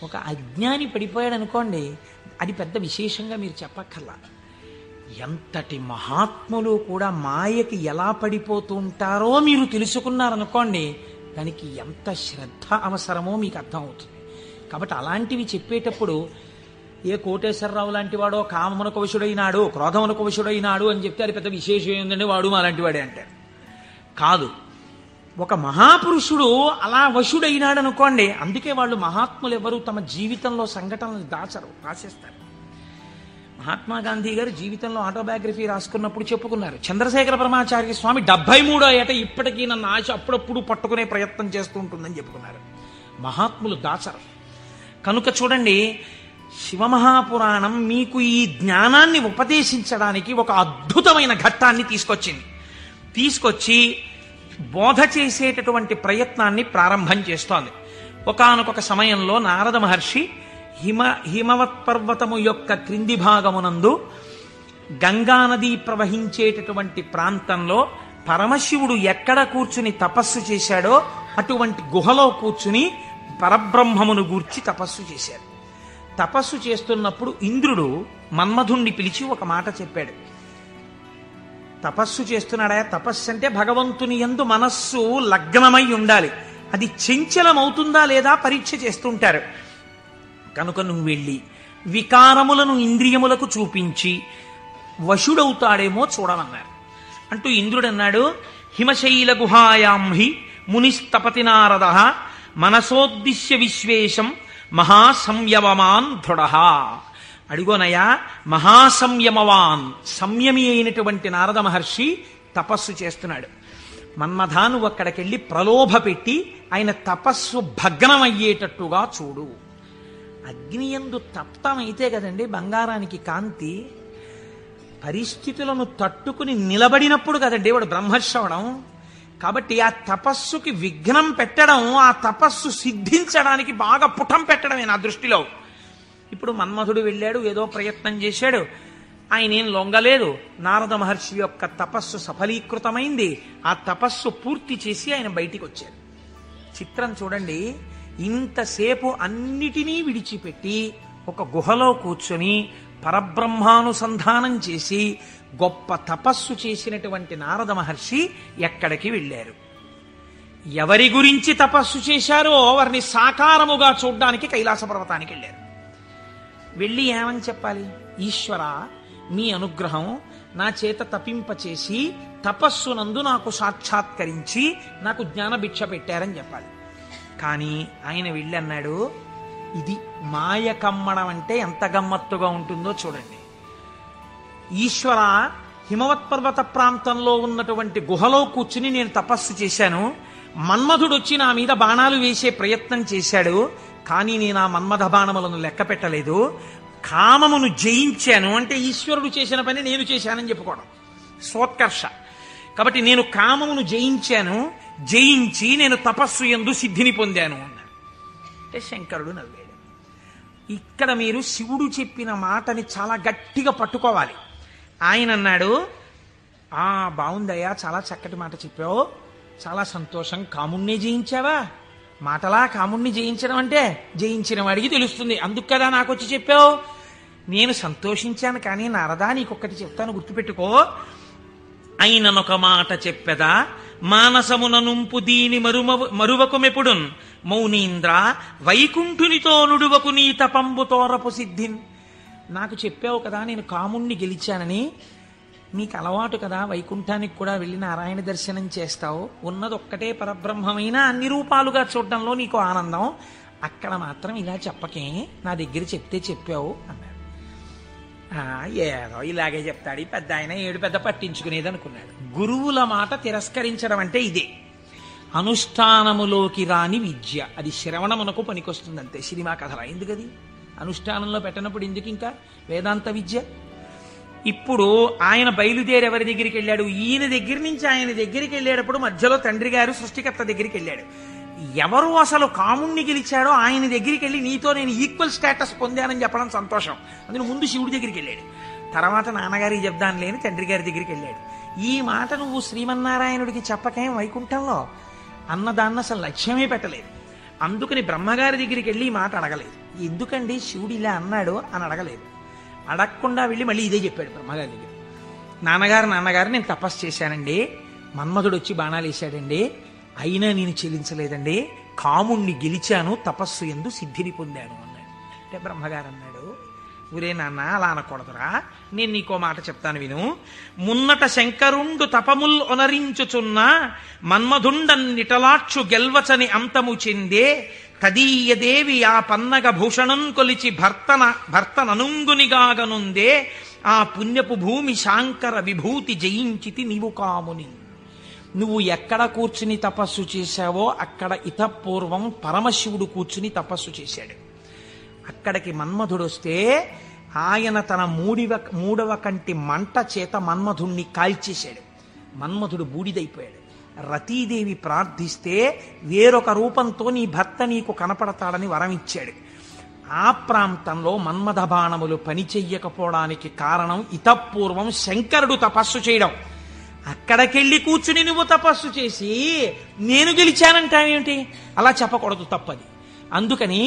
ఒక అజ్ఞాని పడిపోయాడు అనుకోండి, అది పెద్ద విశేషంగా మీరు చెప్పక్కర్లా. ఎంతటి మహాత్ములు కూడా మాయకి ఎలా పడిపోతూ ఉంటారో మీరు తెలుసుకున్నారనుకోండి, దానికి ఎంత శ్రద్ధ అవసరమో మీకు అర్థమవుతుంది. కాబట్టి అలాంటివి చెప్పేటప్పుడు ఏ కోటేశ్వరరావు లాంటి వాడో కామమునకు వశుడైనాడు, క్రోధమునకు వశుడైనాడు అని చెప్తే అది పెద్ద విశేషం ఏంటంటే వాడు అలాంటి వాడే అంటారు. కాదు, ఒక మహాపురుషుడు అలా వశుడైనాడు అనుకోండి. అందుకే వాళ్ళు మహాత్ములు ఎవరు తమ జీవితంలో సంఘటనలు దాచరు, రాసేస్తారు. మహాత్మా గాంధీ గారు జీవితంలో ఆటోబయోగ్రఫీ రాసుకున్నప్పుడు చెప్పుకున్నారు, చంద్రశేఖర పరమాచార్య స్వామి 73వ ఏట ఇప్పటికీ నన్ను ఆశ అప్పుడప్పుడు పట్టుకునే ప్రయత్నం చేస్తూ ఉంటుందని చెప్పుకున్నారు. మహాత్ములు దాచరు. కనుక చూడండి, శివమహాపురాణం మీకు ఈ జ్ఞానాన్ని ఉపదేశించడానికి ఒక అద్భుతమైన ఘట్టాన్ని తీసుకొచ్చి బోధ చేసేటటువంటి ప్రయత్నాన్ని ప్రారంభం చేస్తోంది. ఒకానొక సమయంలో నారద మహర్షి హిమవత్ పర్వతము యొక్క క్రింది భాగమునందు గంగానది ప్రవహించేటటువంటి ప్రాంతంలో పరమశివుడు ఎక్కడ కూర్చుని తపస్సు చేశాడో అటువంటి గుహలో కూర్చుని పరబ్రహ్మమును గూర్చి తపస్సు చేశాడు. తపస్సు చేస్తున్నప్పుడు ఇంద్రుడు మన్మధుణ్ణి పిలిచి ఒక మాట చెప్పాడు. తపస్సు చేస్తున్నాడా? తపస్సు అంటే భగవంతుని యందు మనస్సు లగ్నమై ఉండాలి. అది చంచలమవుతుందా లేదా పరీక్ష చేస్తుంటారు. కనుక నువ్వు వెళ్ళి వికారములను ఇంద్రియములకు చూపించి వశుడవుతాడేమో చూడమన్నారు. అంటూ ఇంద్రుడు అన్నాడు, హిమశైల గుహాయాం హి మునిస్తపతి నారద మనసోద్దిశ్య విశ్వేశం మహాసంయమమాన్ దృఢ. అడుగోనయా, మహాసంయమవాన్, సంయమి అయినటువంటి నారద మహర్షి తపస్సు చేస్తున్నాడు. మన్మథ నువ్వు అక్కడికెళ్ళి ప్రలోభ పెట్టి ఆయన తపస్సు భగ్నమయ్యేటట్టుగా చూడు. అగ్నియందు తప్తమైతే కదండి బంగారానికి కాంతి. పరిస్థితులను తట్టుకుని నిలబడినప్పుడు కదండి వాడు బ్రహ్మర్షి అవడం. కాబట్టి ఆ తపస్సుకి విఘ్నం పెట్టడం, ఆ తపస్సు సిద్ధించడానికి బాగా పుటం పెట్టడమే నా దృష్టిలో. ఇప్పుడు మన్మధుడు వెళ్ళాడు, ఏదో ప్రయత్నం చేశాడు, ఆయన ఏం లొంగలేదు. నారద మహర్షి యొక్క తపస్సు సఫలీకృతమైంది. ఆ తపస్సు పూర్తి చేసి ఆయన బయటికి వచ్చాడు. చిత్రం చూడండి, ఇంతసేపు అన్నిటినీ విడిచిపెట్టి ఒక గుహలో కూర్చొని పరబ్రహ్మానుసంధానం చేసి గొప్ప తపస్సు చేసినటువంటి నారద మహర్షి ఎక్కడికి వెళ్ళారు? ఎవరి గురించి తపస్సు చేశారో వారిని సాకారముగా చూడ్డానికి కైలాస పర్వతానికి వెళ్ళారు. వెళ్ళి ఏమని చెప్పాలి? ఈశ్వర, మీ అనుగ్రహం నా చేత తపింపచేసి తపస్సునందు నాకు సాక్షాత్కరించి నాకు జ్ఞానభిక్ష పెట్టారని చెప్పాలి. కానీ ఆయన వెళ్ళి అన్నాడు, ఇది మాయ కమ్మడం అంటే ఎంత గమ్మత్తుగా ఉంటుందో చూడండి. ఈశ్వర, హిమవత్ పర్వత ప్రాంతంలో ఉన్నటువంటి గుహలో కూర్చుని నేను తపస్సు చేశాను. మన్మధుడు వచ్చి నా మీద బాణాలు వేసే ప్రయత్నం చేశాడు. కానీ నేను ఆ మన్మథ బాణములను లెక్క పెట్టలేదు. కామమును జయించాను అంటే ఈశ్వరుడు చేసిన పని నేను చేశానని చెప్పుకోవడం స్వోత్కర్ష. కాబట్టి నేను కామమును జయించాను, జయించి నేను తపస్సు యందు సిద్ధిని పొందాను అన్నాడు. అంటే శంకరుడు నవ్వాడు. ఇక్కడ మీరు శివుడు చెప్పిన మాటని చాలా గట్టిగా పట్టుకోవాలి. ఆయన అన్నాడు, బాగుందయ్యా, చాలా చక్కటి మాట చెప్పావు, చాలా సంతోషం. కాముణ్ణి జయించావా? మాటలా కాముణ్ణి జయించడం అంటే జయించిన వాడికి తెలుస్తుంది. అందుకు కదా నాకు వచ్చి చెప్పావు. నేను సంతోషించాను. కానీ నారదా, నీకొక్కటి చెప్తాను, గుర్తుపెట్టుకో. అయిననొక మాట చెప్పెదా, మానసమున నుంపు దీని మరువకుమెప్పుడున్ మౌనీంద్ర వైకుంఠునితో నుడువకు నీ తపంబు తోరపు సిద్ధిన్. నాకు చెప్పావు కదా నేను కాముణ్ణి గెలిచానని. నీకు అలవాటు కదా వైకుంఠానికి కూడా వెళ్ళి నారాయణ దర్శనం చేస్తావు. ఉన్నది ఒక్కటే పరబ్రహ్మమైన అన్ని రూపాలుగా చూడడంలో నీకు ఆనందం. అక్కడ మాత్రం ఇలా చెప్పకే, నా దగ్గర చెప్తే చెప్పావు అన్నాడు. ఏదో ఇలాగే చెప్తాడు ఈ పెద్ద ఆయన, ఏడు పెద్ద పట్టించుకునేది అనుకున్నాడు. గురువుల మాట తిరస్కరించడం అంటే ఇదే. అనుష్ఠానములోకి రాని విద్య, అది శ్రవణమునకు పనికొస్తుంది అంతే. సినిమా కథలా ఎందుకది? అనుష్ఠానంలో పెట్టినప్పుడు ఎందుకు ఇంకా వేదాంత విద్య? ఇప్పుడు ఆయన బయలుదేరి ఎవరి దగ్గరికి వెళ్ళాడు? ఈయన దగ్గర నుంచి ఆయన దగ్గరికి వెళ్ళేటప్పుడు మధ్యలో తండ్రి గారు సృష్టికర్త దగ్గరికి వెళ్ళాడు. ఎవరు అసలు కాముణ్ణి గెలిచాడో ఆయన దగ్గరికి వెళ్ళి నీతో నేను ఈక్వల్ స్టేటస్ పొందానని చెప్పడం సంతోషం. అందులో ముందు శివుడి దగ్గరికి వెళ్ళాడు, తర్వాత నాన్నగారికి చెప్దాను లేని తండ్రి గారి దగ్గరికి వెళ్ళాడు. ఈ మాట నువ్వు శ్రీమన్నారాయణుడికి చెప్పకేం వైకుంఠంలో అన్నదాన్ని అసలు లక్ష్యమే పెట్టలేదు. అందుకని బ్రహ్మగారి దగ్గరికి వెళ్ళి ఈ మాట అడగలేదు. ఎందుకండి శివుడు ఇలా అన్నాడు అని అడగలేదు. అడగకుండా వెళ్ళి మళ్ళీ ఇదే చెప్పాడు బ్రహ్మగారి దగ్గర. నాన్నగారు నేను తపస్సు చేశానండి, మన్మధుడు వచ్చి బాణాలు వేశాడండి, అయినా నేను చెల్లించలేదండి, కాముణ్ణి గెలిచాను, తపస్సు యందు సిద్ధిని పొందాను అన్నాడు. అంటే బ్రహ్మగారు అన్నాడు, ఊరే నాన్న అలా అనకూడదురా, నేను నీకో మాట చెప్తాను విను. మున్నట శంకరుండు తపముల్ ఒనరించుచున్న మన్మధుండన్నిటలాక్షు గెల్వచని అంతము చెందే తదీయదేవి ఆ పన్నగ భూషణం కొలిచి భర్తననుంగునిగాగనుందే ఆ పుణ్యపు భూమి శాంకర విభూతి జయించితి నీవు కాముని. నువ్వు ఎక్కడ కూర్చుని తపస్సు చేశావో అక్కడ ఇతపూర్వం పరమశివుడు కూర్చుని తపస్సు చేశాడు. అక్కడికి మన్మధుడు వస్తే ఆయన తన మూడవ కంటి మంట చేత మన్మధుణ్ణి కాల్చేశాడు. మన్మధుడు బూడిదైపోయాడు. రతీదేవి ప్రార్థిస్తే వేరొక రూపంతో నీ భర్త నీకు కనపడతాడని వరం ఇచ్చాడు. ఆ ప్రాంతంలో మన్మథ బాణములు పనిచెయ్యకపోవడానికి కారణం ఇతపూర్వం శంకరుడు తపస్సు చేయడం. అక్కడికెళ్ళి కూర్చుని నువ్వు తపస్సు చేసి నేను గెలిచానంటావేమిటి? అలా చెప్పకూడదు, తప్పది. అందుకని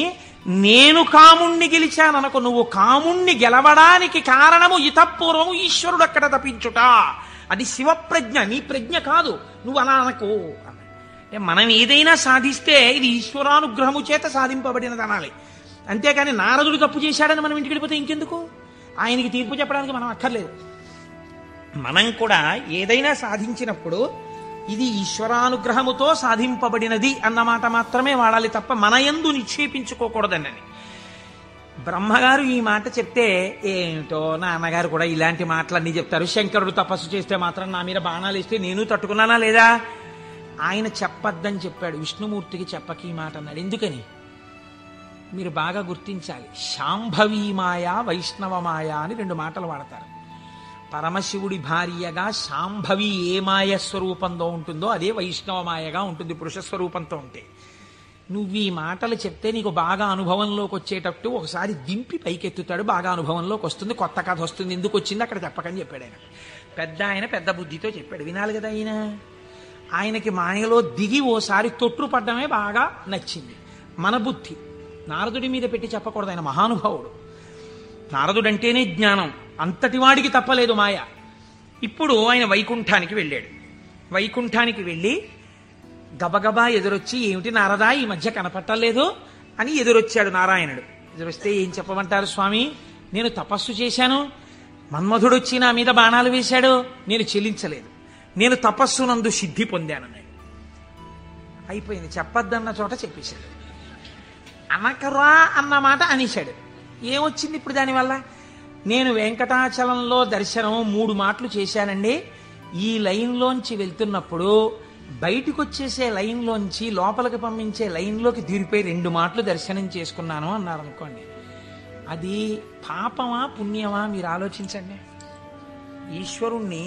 నేను కాముణ్ణి గెలిచాననుకో, నువ్వు కాముణ్ణి గెలవడానికి కారణము ఇతపూర్వము ఈశ్వరుడు అక్కడ తప్పించుట. అది శివప్రజ్ఞ, నీ ప్రజ్ఞ కాదు, నువ్వు అలా అనకు. అంటే మనం ఏదైనా సాధిస్తే ఇది ఈశ్వరానుగ్రహము చేత సాధింపబడినది అనాలి. అంతేకాని నారదుడు తప్పు చేశాడని మనం ఇంటికి వెళ్ళిపోతే ఇంకెందుకు? ఆయనకి తీర్పు చెప్పడానికి మనం అక్కర్లేదు. మనం కూడా ఏదైనా సాధించినప్పుడు ఇది ఈశ్వరానుగ్రహముతో సాధింపబడినది అన్నమాట మాత్రమే వాడాలి తప్ప మన యందు నిక్షేపించుకోకూడదని. బ్రహ్మగారు ఈ మాట చెప్తే ఏమిటో నాన్నగారు కూడా ఇలాంటి మాటలన్నీ చెప్తారు, శంకరుడు తపస్సు చేస్తే మాత్రం నా మీద బాణాలు వేస్తే నేను తట్టుకున్నానా లేదా? ఆయన చెప్పద్దని చెప్పాడు, విష్ణుమూర్తికి చెప్పక ఈ మాట అన్నాడు. ఎందుకని మీరు బాగా గుర్తించాలి. శాంభవీ మాయ, వైష్ణవ మాయ అని రెండు మాటలు వాడతారు. పరమశివుడి భార్యగా శాంభవి ఏ మాయ స్వరూపంలో ఉంటుందో అదే వైష్ణవ మాయగా ఉంటుంది పురుష స్వరూపంతో ఉంటే. నువ్వు ఈ మాటలు చెప్తే నీకు బాగా అనుభవంలోకి వచ్చేటట్టు ఒకసారి దింపి పైకెత్తుతాడు, బాగా అనుభవంలోకి వస్తుంది, కొత్త కథ వస్తుంది. ఎందుకు వచ్చింది అక్కడ చెప్పకని చెప్పాడు ఆయన. పెద్ద బుద్ధితో చెప్పాడు, వినాలి కదా ఆయన. ఆయనకి మాయలో దిగి ఓసారి తొట్టుపడ్డమే బాగా నచ్చింది. మన బుద్ధి నారదుడి మీద పెట్టి చెప్పకూడదు, ఆయన మహానుభావుడు. నారదుడంటేనే జ్ఞానం, అంతటి వాడికి తప్పలేదు మాయ. ఇప్పుడు ఆయన వైకుంఠానికి వెళ్ళాడు. వైకుంఠానికి వెళ్ళి గబగబా ఎదురొచ్చి, ఏమిటి నారదా ఈ మధ్య కనపట్టలేదు అని ఎదురొచ్చాడు నారాయణుడు. ఎదురొస్తే ఏం చెప్పమంటారు స్వామి, నేను తపస్సు చేశాను, మన్మధుడు వచ్చి నా మీద బాణాలు వేశాడు, నేను చెల్లించలేదు, నేను తపస్సునందు సిద్ధి పొందానన్నాడు. అయిపోయింది, చెప్పద్దన్న చోట చెప్పేశాడు. అనకరా అన్న మాట అనేశాడు. ఏమొచ్చింది ఇప్పుడు దానివల్ల? నేను వెంకటాచలంలో దర్శనం 3 మాటలు చేశానండి, ఈ లైన్లోంచి వెళ్తున్నప్పుడు బయటికి వచ్చేసే లైన్లోంచి లోపలికి పంపించే లైన్లోకి దూరిపోయి 2 మాటలు దర్శనం చేసుకున్నాను అన్నారు అనుకోండి. అది పాపమా పుణ్యమా మీరు ఆలోచించండి. ఈశ్వరుణ్ణి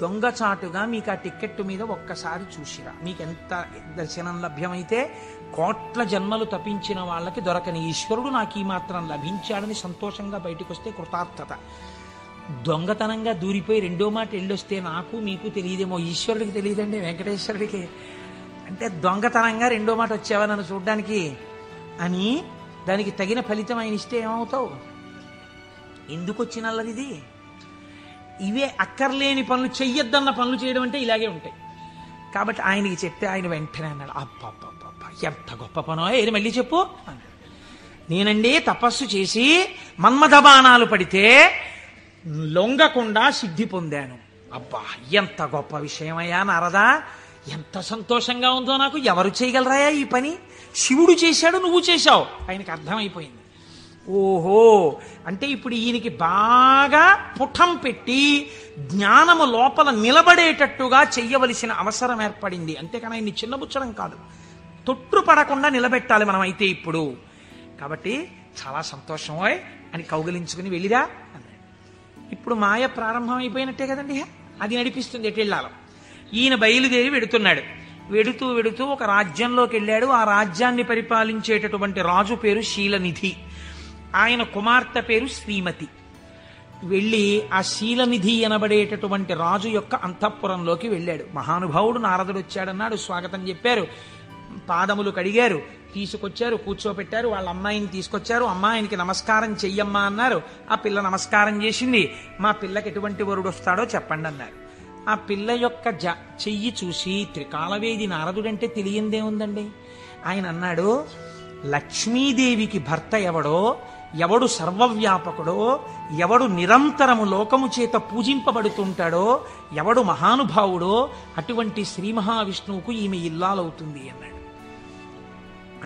దొంగచాటుగా మీకు ఆ టిక్కెట్టు మీద ఒక్కసారి చూసిరా, మీకు ఎంత దర్శనం లభ్యమైతే కోట్ల జన్మలు తపించిన వాళ్ళకి దొరకని ఈశ్వరుడు నాకు ఈ మాత్రం లభించాడని సంతోషంగా బయటకు వస్తే కృతార్థత. దొంగతనంగా దూరిపోయి 2వ మాట వెళ్ళొస్తే నాకు మీకు తెలియదేమో, ఈశ్వరుడికి తెలియదండి, వెంకటేశ్వరుడికి. అంటే దొంగతనంగా 2వ మాట వచ్చావా నన్ను చూడ్డానికి అని దానికి తగిన ఫలితం ఆయన ఇస్తే ఏమవుతావు? ఎందుకు వచ్చినల్లది? ఇవే అక్కర్లేని పనులు, చెయ్యొద్దన్న పనులు చేయడం అంటే ఇలాగే ఉంటాయి. కాబట్టి ఆయనకి చెప్తే ఆయన వెంటనే అన్నాడు, అబ్బబ్బబ్బబ్బా ఎంత గొప్ప పనో, ఏది మళ్ళీ చెప్పు అన్నాడు. నేనండి తపస్సు చేసి మన్మథ బాణాలు పడితే లొంగకుండా సిద్ధి పొందాను. అబ్బా ఎంత గొప్ప విషయమయ్యా నారదా, ఎంత సంతోషంగా ఉందో నాకు. ఎవరు చేయగలరాయా ఈ పని? శివుడు చేశాడు, నువ్వు చేశావు. ఆయనకి అర్థమైపోయింది. ఓహో, అంటే ఇప్పుడు ఈయనకి బాగా పుటం పెట్టి జ్ఞానము లోపల నిలబడేటట్టుగా చెయ్యవలసిన అవసరం ఏర్పడింది. అంతేకాని ఆయన్ని చిన్నబుచ్చడం కాదు, తొట్టుపడకుండా నిలబెట్టాలి మనం అయితే ఇప్పుడు. కాబట్టి చాలా సంతోషమోయ్ అని కౌగిలించుకుని వెళ్ళిరా అన్నాడు. ఇప్పుడు మాయ ప్రారంభం అయిపోయినట్టే కదండి, అది నడిపిస్తుంది ఎటు వెళ్ళాలో. ఈయన బయలుదేరి వెడుతున్నాడు. వెడుతూ ఒక రాజ్యంలోకి వెళ్ళాడు. ఆ రాజ్యాన్ని పరిపాలించేటటువంటి రాజు పేరు శీలనిధి, ఆయన కుమార్తె పేరు శ్రీమతి. వెళ్ళి ఆ శీలనిధి అనబడేటటువంటి రాజు యొక్క అంతఃపురంలోకి వెళ్ళాడు. మహానుభావుడు నారదుడు వచ్చాడన్నాడు, స్వాగతం చెప్పారు. పాదములు కడిగారు, తీసుకొచ్చారు, కూర్చోపెట్టారు. వాళ్ళ అమ్మాయిని తీసుకొచ్చారు. అమ్మాయినికి నమస్కారం చెయ్యమ్మా అన్నారు. ఆ పిల్ల నమస్కారం చేసింది. మా పిల్లకి ఎటువంటి వరుడు వస్తాడో చెప్పండి అన్నారు. ఆ పిల్ల యొక్క చెయ్యి చూసి త్రికాలవేది నారదుడంటే తెలియందే ఉందండి. ఆయన అన్నాడు, లక్ష్మీదేవికి భర్త ఎవడో, ఎవడు సర్వవ్యాపకుడో, ఎవడు నిరంతరము లోకము చేత పూజింపబడుతుంటాడో, ఎవడు మహానుభావుడో అటువంటి శ్రీ మహావిష్ణువుకు ఈమె ఇల్లాలవుతుంది అన్నాడు.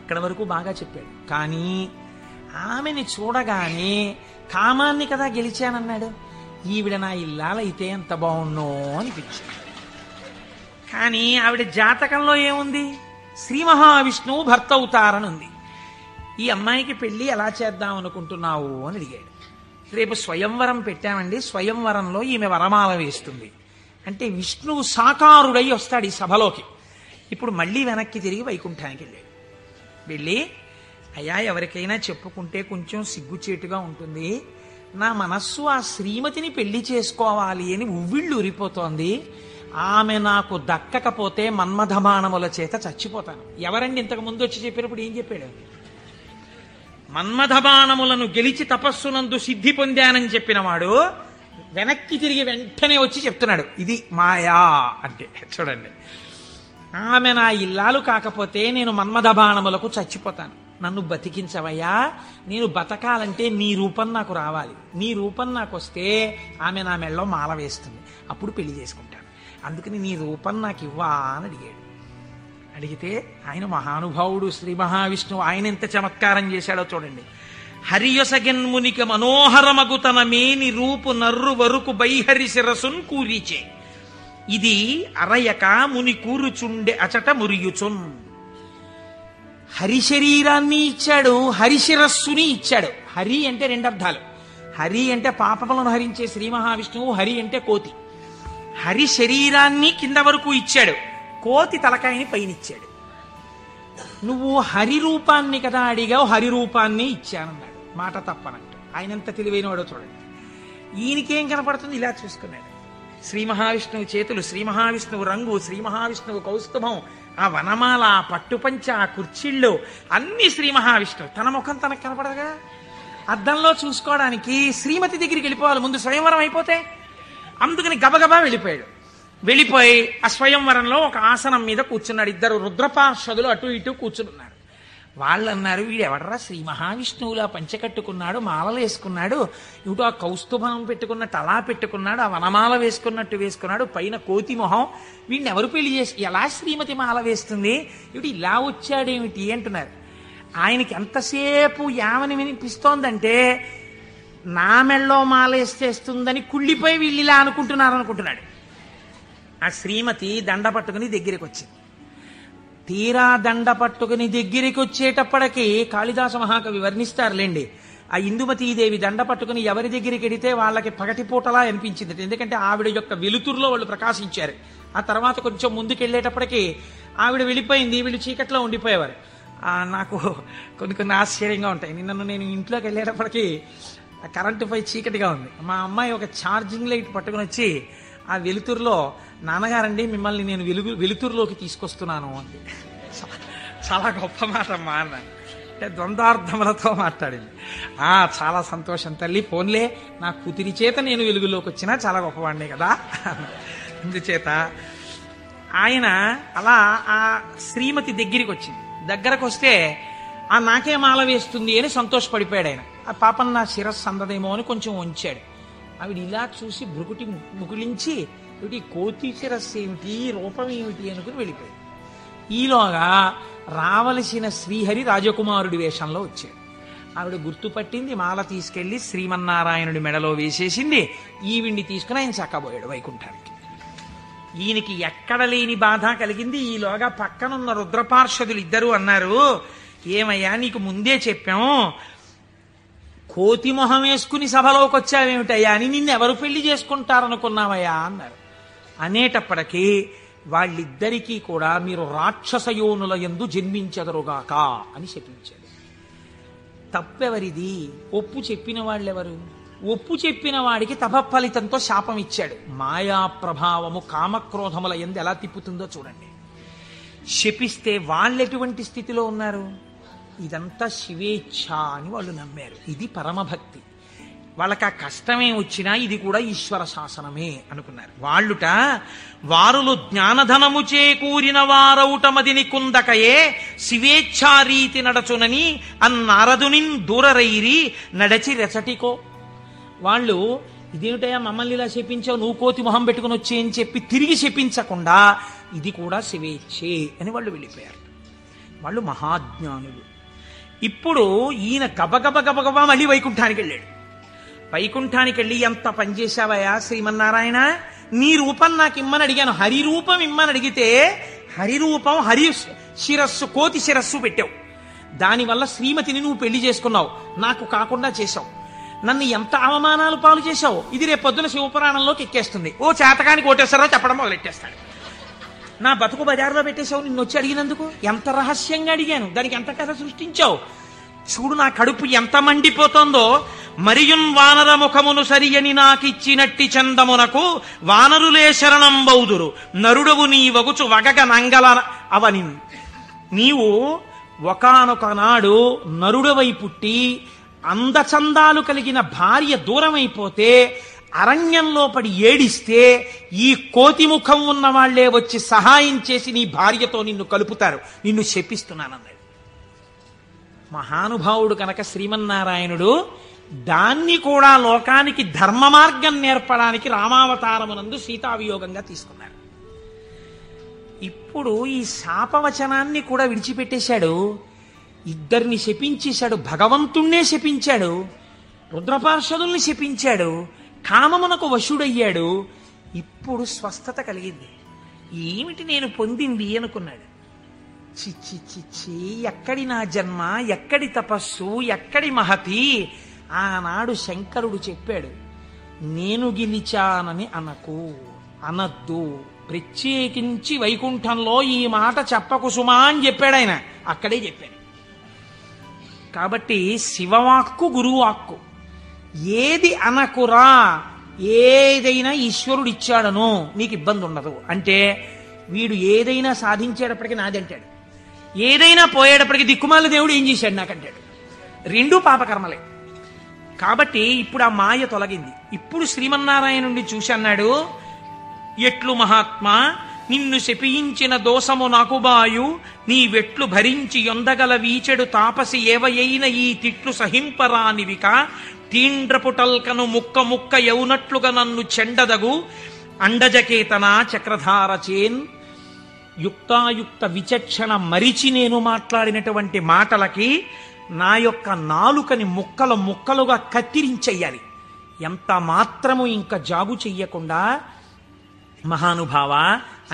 అక్కడ వరకు బాగా చెప్పాడు. కానీ ఆమెని చూడగానే కామాన్ని కదా గెలిచానన్నాడు. ఈవిడ నా ఇల్లాలైతే ఎంత బాగున్నో అనిపించింది. కానీ ఆవిడ జాతకంలో ఏముంది? శ్రీ మహావిష్ణువు భర్త అవుతారని ఉంది. ఈ అమ్మాయికి పెళ్లి ఎలా చేద్దాం అనుకుంటున్నావు అని అడిగాడు. రేపు స్వయంవరం పెట్టామండి, స్వయంవరంలో ఈమె వరమాల వేస్తుంది అంటే విష్ణువు సాకారుడై వస్తాడు ఈ సభలోకి. ఇప్పుడు మళ్ళీ వెనక్కి తిరిగి వైకుంఠానికి వెళ్ళాడు. వెళ్ళి, అయ్యా ఎవరికైనా చెప్పుకుంటే కొంచెం సిగ్గుచేటుగా ఉంటుంది, నా మనస్సు ఆ శ్రీమతిని పెళ్లి చేసుకోవాలి అని ఉవ్విళ్ళు ఉరిపోతోంది. ఆమె నాకు దక్కకపోతే మన్మథబాణముల చేత చచ్చిపోతాను. ఎవరండి ఇంతకు ముందు వచ్చి చెప్పినప్పుడు ఏం చెప్పాడు? మన్మథబాణములను గెలిచి తపస్సునందు సిద్ధి పొందానని చెప్పినవాడు వెనక్కి తిరిగి వెంటనే వచ్చి చెప్తున్నాడు ఇది మాయా అంటే. చూడండి, ఆమె నా ఇల్లాలు కాకపోతే నేను మన్మథబాణములకు చచ్చిపోతాను, నన్ను బతికించవయ్యా, నేను బతకాలంటే నీ రూపం నాకు రావాలి, నీ రూపం నాకు వస్తే ఆమె నా మెళ్ళలో మాల వేస్తుంది, అప్పుడు పెళ్లి చేసుకుంటాను, అందుకని నీ రూపం నాకు ఇవ్వా అని అడిగాడు. అడిగితే ఆయన మహానుభావుడు శ్రీ మహావిష్ణువు, ఆయన ఎంత చమత్కారం చేశాడో చూడండి. హరియొసగెన్మునిక మనోహరమగు తన మేని రూపు నర్రు వరుకు బైహరి శిరసున్ కూరిచే, ఇది అరయక ముని కూరుచుండె అచట మురియుచున్. హరి శరీరాన్ని ఇచ్చాడు, హరిశిరస్సుని ఇచ్చాడు. హరి అంటే రెండు అర్థాలు. హరి అంటే పాపములను హరించే శ్రీ మహావిష్ణువు, హరి అంటే కోతి. హరి శరీరాన్ని కింద వరకు ఇచ్చాడు, కోతి తలకాయని పైనిచ్చాడు. నువ్వు హరి రూపాన్ని కదా అడిగావు, హరి రూపాన్ని ఇచ్చానన్నాడు. మాట తప్పనట్టు. ఆయన ఎంత తెలివైనవాడో చూడండి. ఈయనకేం కనపడుతుంది? ఇలా చూసుకున్నాడు. శ్రీ మహావిష్ణువు చేతులు, శ్రీ మహావిష్ణువు రంగు, శ్రీ మహావిష్ణువు కౌస్తుభం, ఆ వనమాల, ఆ పట్టుపంచ, ఆ కుర్చీళ్ళు అన్ని శ్రీ మహావిష్ణువు. తన ముఖం తనకు కనపడదుగా. అద్దంలో చూసుకోవడానికి శ్రీమతి దగ్గరికి వెళ్ళిపోవాలి ముందు, స్వయంవరం అయిపోతే. అందుకని గబగబా వెళ్ళిపోయాడు. వెళ్ళిపోయి ఆ స్వయంవరంలో ఒక ఆసనం మీద కూర్చున్నాడు. ఇద్దరు రుద్రపార్షదులు అటు ఇటు కూర్చున్నారు. వాళ్ళు అన్నారు, వీడెవడరా శ్రీ మహావిష్ణువులా పంచకట్టుకున్నాడు, మాలలు వేసుకున్నాడు, ఇటు ఆ కౌస్తుభం పెట్టుకున్నట్టు అలా పెట్టుకున్నాడు, ఆ వనమాల వేసుకున్నట్టు వేసుకున్నాడు, పైన కోతి మొహం, వీడిని ఎవరు పెళ్లి చేసి ఎలా శ్రీమతి మాల వేస్తుంది, ఇటు ఇలా వచ్చాడేమిటి అంటున్నారు. ఆయనకి ఎంతసేపు యామని వినిపిస్తోందంటే నా మెళ్ళో మాల వేస్తేస్తుందని కుళ్ళిపోయి వీళ్ళు ఇలా అనుకుంటున్నాడు. ఆ శ్రీమతి దండ పట్టుకుని దగ్గరికి వచ్చింది. తీరా దండ పట్టుకుని దగ్గరికి వచ్చేటప్పటికి కాళిదాస మహాకవి వర్ణిస్తారులేండి. ఆ ఇందుమతీదేవి దండ పట్టుకుని ఎవరి దగ్గరికి వెడితే వాళ్ళకి పగటిపూటలా అనిపించింది. ఎందుకంటే ఆవిడ యొక్క వెలుతురులో వాళ్ళు ప్రకాశించారు. ఆ తర్వాత కొంచెం ముందుకెళ్ళేటప్పటికి ఆవిడ వెళ్ళిపోయింది, వీళ్ళు చీకట్లో ఉండిపోయేవారు. నాకు కొన్ని ఆశ్చర్యంగా ఉంటాయి. నేను ఇంట్లోకి వెళ్ళేటప్పటికి కరెంటు పై చీకటిగా ఉంది. మా అమ్మాయి ఒక ఛార్జింగ్ లైట్ పట్టుకుని వచ్చి ఆ వెలుతురులో, నాన్నగారండి మిమ్మల్ని నేను వెలుతురులోకి తీసుకొస్తున్నాను అంది. చాలా గొప్ప మాట అమ్మా అన్నాను. అంటే ద్వంద్వార్థములతో మాట్లాడింది. చాలా సంతోషం తల్లి, ఫోన్లే నా కూతురి చేత నేను వెలుగులోకి వచ్చినా చాలా గొప్పవాడినే కదా. అందుచేత ఆయన అలా ఆ శ్రీమతి దగ్గరికి వచ్చింది. దగ్గరకు వస్తే నాకే మాల వేస్తుంది అని సంతోషపడిపోయాడు ఆయన. ఆ పాపం నా శిరస్సు అందదేమో అని కొంచెం ఉంచాడు. ఆవిడ ఇలా చూసి భృకుటి ముకులించి, ఇటు కోతి శిరస్సు ఏమిటి, రూపం ఏమిటి అనుకుని వెళ్ళిపోయాడు. ఈలోగా రావలసిన శ్రీహరి రాజకుమారుడి వేషంలో వచ్చాడు. ఆవిడ గుర్తుపట్టింది, మాల తీసుకెళ్లి శ్రీమన్నారాయణుడి మెడలో వేసేసింది. ఈవిడ్ని తీసుకుని ఆయన చక్కబోయాడు వైకుంఠానికి. ఈయనకి ఎక్కడ లేని బాధ కలిగింది. ఈలోగా పక్కనున్న రుద్రపార్షదులు ఇద్దరు అన్నారు, ఏమయ్యా నీకు ముందే చెప్పాం, కోతి మొహం వేసుకుని సభలోకి వచ్చావేమిటయ్యా అని, నిన్నెవరు పెళ్లి చేసుకుంటారనుకున్నావయ్యా అన్నారు. అనేటప్పటికీ వాళ్ళిద్దరికీ కూడా మీరు రాక్షసయోనుల యందు జన్మించెదరుగాక అని చెప్పించాడు. తప్పెవరిది? ఒప్పు చెప్పిన వాళ్ళెవరు? ఒప్పు చెప్పిన వాడికి తపఫలితంతో శాపం ఇచ్చాడు. మాయా ప్రభావము కామక్రోధముల యందు ఎలా తిప్పుతుందో చూడండి. శపిస్తే వాళ్ళు ఎటువంటి స్థితిలో ఉన్నారు? ఇదంతా శివేచ్ఛ అని వాళ్ళు నమ్మారు. ఇది పరమభక్తి. వాళ్ళకి ఆ కష్టమే వచ్చినా ఇది కూడా ఈశ్వర శాసనమే అనుకున్నారు. వాళ్ళుట వారులు జ్ఞానధనము చేకూరిన వారౌటమదిని కుందకయే శివేచ్ఛారీతి నడచునని అన్నారదునిన్ దూరరైరి నడచి రెచటికో. వాళ్ళు ఇదేమిటయా మమ్మల్ని ఇలా శపించావు, నువ్వు కోతి మొహం పెట్టుకుని వచ్చి అని చెప్పి తిరిగి శపించకుండా ఇది కూడా శివేచ్ఛే అని వాళ్ళు వెళ్ళిపోయారు. వాళ్ళు మహాజ్ఞానులు. ఇప్పుడు ఈయన గబగబా మళ్ళీ వైకుంఠానికి వెళ్ళాడు. వైకుంఠానికి వెళ్ళి ఎంత పనిచేశావయా శ్రీమన్నారాయణ, నీ రూపం నాకు ఇమ్మని అడిగాను, హరి రూపం ఇమ్మని అడిగితే హరి రూపం హరి శిరస్సు కోతి శిరస్సు పెట్టావు. దానివల్ల శ్రీమతిని నువ్వు పెళ్లి చేసుకున్నావు, నాకు కాకుండా చేశావు. నన్ను ఎంత అవమానాలు పాలు చేశావు. ఇది రేపు పొద్దున శివపురాణంలోకి ఎక్కేస్తుంది. ఓ చేతకానికి కోటేశ్వరరావు చెప్పడం మొదలెట్టేస్తాడు. నా బతుకు బజార్లో పెట్టేశావు నిన్ను వచ్చి అడిగినందుకు. ఎంత రహస్యంగా అడిగాను, దానికి ఎంత కథ సృష్టించావు. చూడు నా కడుపు ఎంత మండిపోతుందో. మరియున్ వానర ముఖమును సరియని నాకిచ్చినట్టి చందమునకు వానరులే శరణం బౌదురు నరుడవు నీ వగుచు వగగ నంగల అవని. నీవు ఒకానొక నాడు నరుడవై పుట్టి అందచందాలు కలిగిన భార్య దూరమైపోతే అరణ్యంలో పడి ఏడిస్తే ఈ కోతి ముఖం ఉన్న వాళ్లే వచ్చి సహాయం చేసి నీ భార్యతో నిన్ను కలుపుతారు, నిన్ను శపిస్తున్నానన్నాడు. మహానుభావుడు కనుక శ్రీమన్నారాయణుడు దాన్ని కూడా లోకానికి ధర్మ మార్గం నేర్పడానికి రామావతారమునందు సీతావియోగంగా తీసుకున్నారు. ఇప్పుడు ఈ శాపవచనాన్ని కూడా విడిచిపెట్టేశాడు. ఇద్దరిని శపించేశాడు, భగవంతుణ్ణే శపించాడు, రుద్రపార్షదుల్ని శపించాడు, కామమునకు వశుడయ్యాడు. ఇప్పుడు స్వస్థత కలిగింది. ఏమిటి నేను పొందింది అనుకున్నాడు. చిచ్చి చిచ్చి, ఎక్కడి నా జన్మ, ఎక్కడి తపస్సు, ఎక్కడి మహతి. ఆనాడు శంకరుడు చెప్పాడు, నేను గెలిచానని అనద్దు, ప్రత్యేకించి వైకుంఠంలో ఈ మాట చెప్పకు సుమా అని చెప్పాడు ఆయన. అక్కడే చెప్పాడు. కాబట్టి శివవాక్కు గురువాక్కు. ఏది అనకురా, ఏదైనా ఈశ్వరుడు ఇచ్చాడను నీకు ఇబ్బంది ఉండదు అంటే వీడు ఏదైనా సాధించేటప్పటికీ నాదంటాడు, ఏదైనా పోయేటప్పటికి దిక్కుమాల దేవుడు ఏం చేశాడు నాకంటాడు. రెండూ పాపకర్మలే. కాబట్టి ఇప్పుడు ఆ మాయ తొలగింది. ఇప్పుడు శ్రీమన్నారాయణుడిని చూసి అన్నాడు, ఎట్లు మహాత్మా నిన్ను శపించిన దోషము నాకు బాయు, నీ వెట్లు భరించి యొందగల వీచెడు తాపసి ఏవయైన ఈ తిట్లు సహింపరానివిక, తీండ్రపుటల్కను ముక్క ముక్క యౌనట్లుగా నన్ను చెండదగు అండజకేతన చక్రధార చేన్. యుక్తాయుక్త విచక్షణ మరిచి నేను మాట్లాడినటువంటి మాటలకి నా యొక్క నాలుకని ముక్కలు ముక్కలుగా కత్తిరించెయ్యాలి. ఎంత మాత్రము ఇంకా జాగు చెయ్యకుండా మహానుభావ,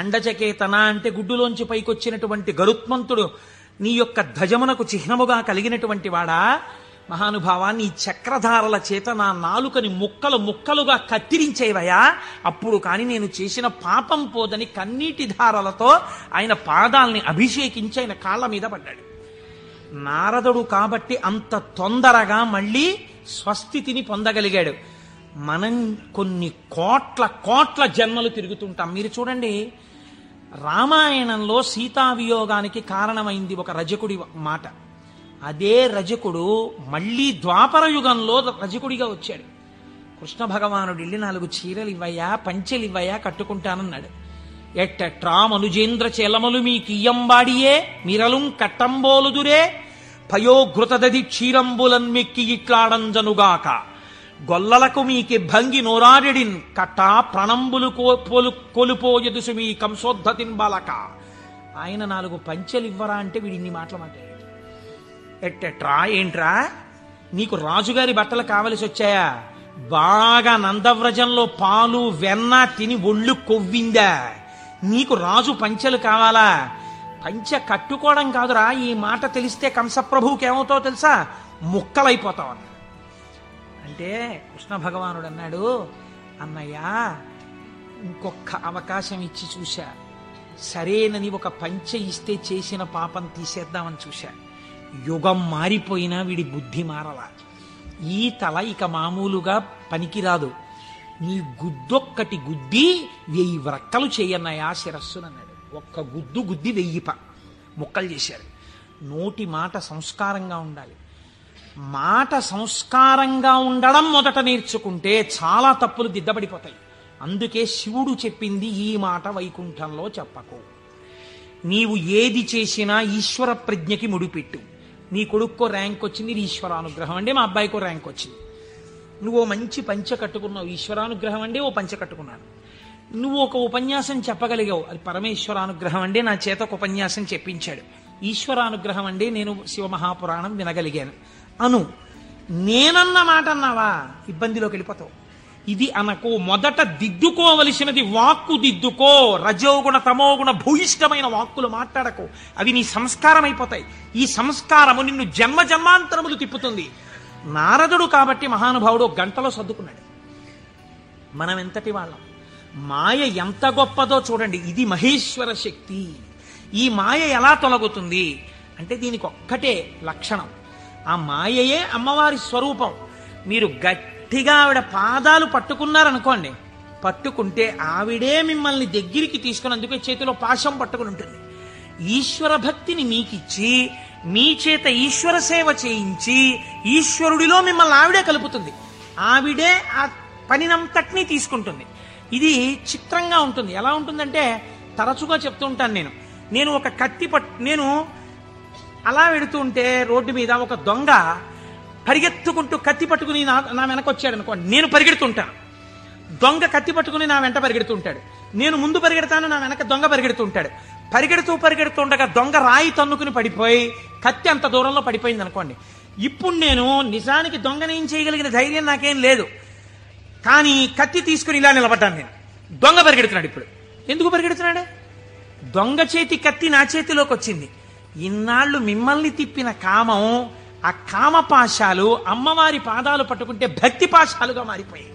అండచకేతన అంటే గుడ్డులోంచి పైకొచ్చినటువంటి గరుత్మంతుడు నీ యొక్క ధ్వజమునకు చిహ్నముగా కలిగినటువంటి వాడా, మహానుభావ నీ చక్రధారల చేత నా నాలుకని ముక్కలు ముక్కలుగా కత్తిరించేవయా, అప్పుడు కాని నేను చేసిన పాపం పోదని కన్నీటి ధారలతో ఆయన పాదాల్ని అభిషేకించి ఆయన కాళ్ళ మీద పడ్డాడు. నారదుడు కాబట్టి అంత తొందరగా మళ్ళీ స్వస్థితిని పొందగలిగాడు. మనం కొన్ని కోట్ల జన్మలు తిరుగుతుంటాం. మీరు చూడండి, రామాయణంలో సీతావియోగానికి కారణమైంది ఒక రజకుడి మాట. అదే రజకుడు మళ్ళీ ద్వాపర యుగంలో రజకుడిగా వచ్చాడు. కృష్ణ భగవానుడు వెళ్ళి 4 చీరలు ఇవ్వయా, పంచెలు ఇవ్వయా, కట్టుకుంటానన్నాడు. ఎట్టట్రా మనుజేంద్ర చేలములు మీ కియ్యంబాడియే మిరలుం కట్టంబోలుదురే, పయోఘృతదది క్షీరంబులన్ మెక్కి ఇట్లాడంజనుగాక, గొల్లలకు మీకి భంగి నోరాడిడిన్ కట్టా ప్రణంబులు కొలుపోయదుసు మీ కంసోద్ధతిన్ బాలక. ఆయన 4 పంచెలు ఇవ్వరా అంటే వీడు ఇన్ని మాటలు మాట్లాడాడు. ఎట్టెట్రా, ఏంట్రా నీకు రాజుగారి బట్టలు కావలసి వచ్చాయా? బాగా నందవ్రజంలో పాలు వెన్న తిని ఒళ్ళు కొవ్విందా? నీకు రాజు పంచెలు కావాలా? పంచె కట్టుకోవడం కాదురా, ఈ మాట తెలిస్తే కంసప్రభువుకి ఏమవుతావో తెలుసా, ముక్కలైపోతావు అన్నాడు. అంటే కృష్ణ భగవానుడు అన్నాడు, అన్నయ్యా ఇంకొక అవకాశం ఇచ్చి చూశా, సరేనని ఒక పంచె ఇస్తే చేసిన పాపం తీసేద్దామని చూశా. యుగం మారిపోయినా వీడి బుద్ధి మారలా. ఈ తల ఇక మామూలుగా పనికిరాదు, నీ గుద్దొక్కటి గుద్ది 1000 వ్రక్కలు చేయన్నయా శిరస్సునన్నాడు. ఒక్క గుద్దు గుద్ది 1000 ముక్కలు చేశారు. నోటి మాట సంస్కారంగా ఉండాలి. మాట సంస్కారంగా ఉండడం మొదట నేర్చుకుంటే చాలా తప్పులు దిద్దబడిపోతాయి. అందుకే శివుడు చెప్పింది ఈ మాట వైకుంఠంలో చెప్పకు. నీవు ఏది చేసినా ఈశ్వర ప్రజ్ఞకి ముడిపెట్టు. నీ కొడుక్కో ర్యాంక్ వచ్చింది, ఇది ఈశ్వరానుగ్రహం అండి. మా అబ్బాయికో ర్యాంక్ వచ్చింది. నువ్వు మంచి పంచె కట్టుకున్నావు, ఈశ్వరానుగ్రహం అండి. ఓ పంచె కట్టుకున్నాను. నువ్వు ఒక ఉపన్యాసం చెప్పగలిగావు, అది పరమేశ్వరానుగ్రహం అండి. నా చేత ఒక ఉపన్యాసం చెప్పించాడు, ఈశ్వరానుగ్రహం అండి. నేను శివమహాపురాణం వినగలిగాను అను. నేనన్న మాట అన్నావా ఇబ్బందిలోకి వెళ్ళిపోతావు. ఇది అనకు. మొదట దిద్దుకోవలసినది వాక్కు దిద్దుకో. రజోగుణ తమోగుణ భూయిష్టమైన వాక్కులు మాట్లాడకు, అవి నీ సంస్కారం అయిపోతాయి. ఈ సంస్కారము నిన్ను జన్మ జన్మాంతరములు తిప్పుతుంది. నారదుడు కాబట్టి మహానుభావుడు గంటలో సర్దుకున్నాడు. మనం ఎంతటి వాళ్ళం. మాయ ఎంత గొప్పదో చూడండి. ఇది మహేశ్వర శక్తి. ఈ మాయ ఎలా తొలగుతుంది అంటే దీనికి ఒక్కటే లక్షణం. ఆ మాయయే అమ్మవారి స్వరూపం. మీరు గట్టిగా ఆవిడ పాదాలు పట్టుకున్నారనుకోండి, పట్టుకుంటే ఆవిడే మిమ్మల్ని దగ్గరికి తీసుకుని, అందుకే చేతిలో పాశం పట్టుకుని ఉంటుంది. ఈశ్వర భక్తిని మీకిచ్చి మీ చేత ఈశ్వర సేవ చేయించి ఈశ్వరుడిలో మిమ్మల్ని ఆవిడే కలుపుతుంది. ఆవిడే ఆ పనినంతటినీ తీసుకుంటుంది. ఇది చిత్రంగా ఉంటుంది. ఎలా ఉంటుందంటే తరచుగా చెప్తూ ఉంటాను నేను ఒక కత్తి నేను అలా వెడుతూ ఉంటే రోడ్డు మీద ఒక దొంగ పరిగెత్తుకుంటూ కత్తి పట్టుకుని నా వెనక వచ్చాడు అనుకోండి, నేను పరిగెడుతుంటాను. దొంగ కత్తి పట్టుకుని నా వెంట పరిగెడుతుంటాడు. నేను ముందు పరిగెడతాను, నా వెనక దొంగ పరిగెడుతుంటాడు. పరిగెడుతుండగా దొంగ రాయి తన్నుకుని పడిపోయి కత్తి అంత దూరంలో పడిపోయింది అనుకోండి. ఇప్పుడు నేను నిజానికి దొంగనేం చేయగలిగిన ధైర్యం నాకేం లేదు, కానీ కత్తి తీసుకుని ఇలా నిలబడ్డాను. నేను దొంగ పరిగెడుతున్నాడు. ఇప్పుడు ఎందుకు పరిగెడుతున్నాడు? దొంగ చేతి కత్తి నా చేతిలోకి వచ్చింది. ఇన్నాళ్ళు మిమ్మల్ని తిప్పిన కామం, ఆ కామపాశాలు అమ్మవారి పాదాలు పట్టుకుంటే భక్తి పాశాలుగా మారిపోయాయి.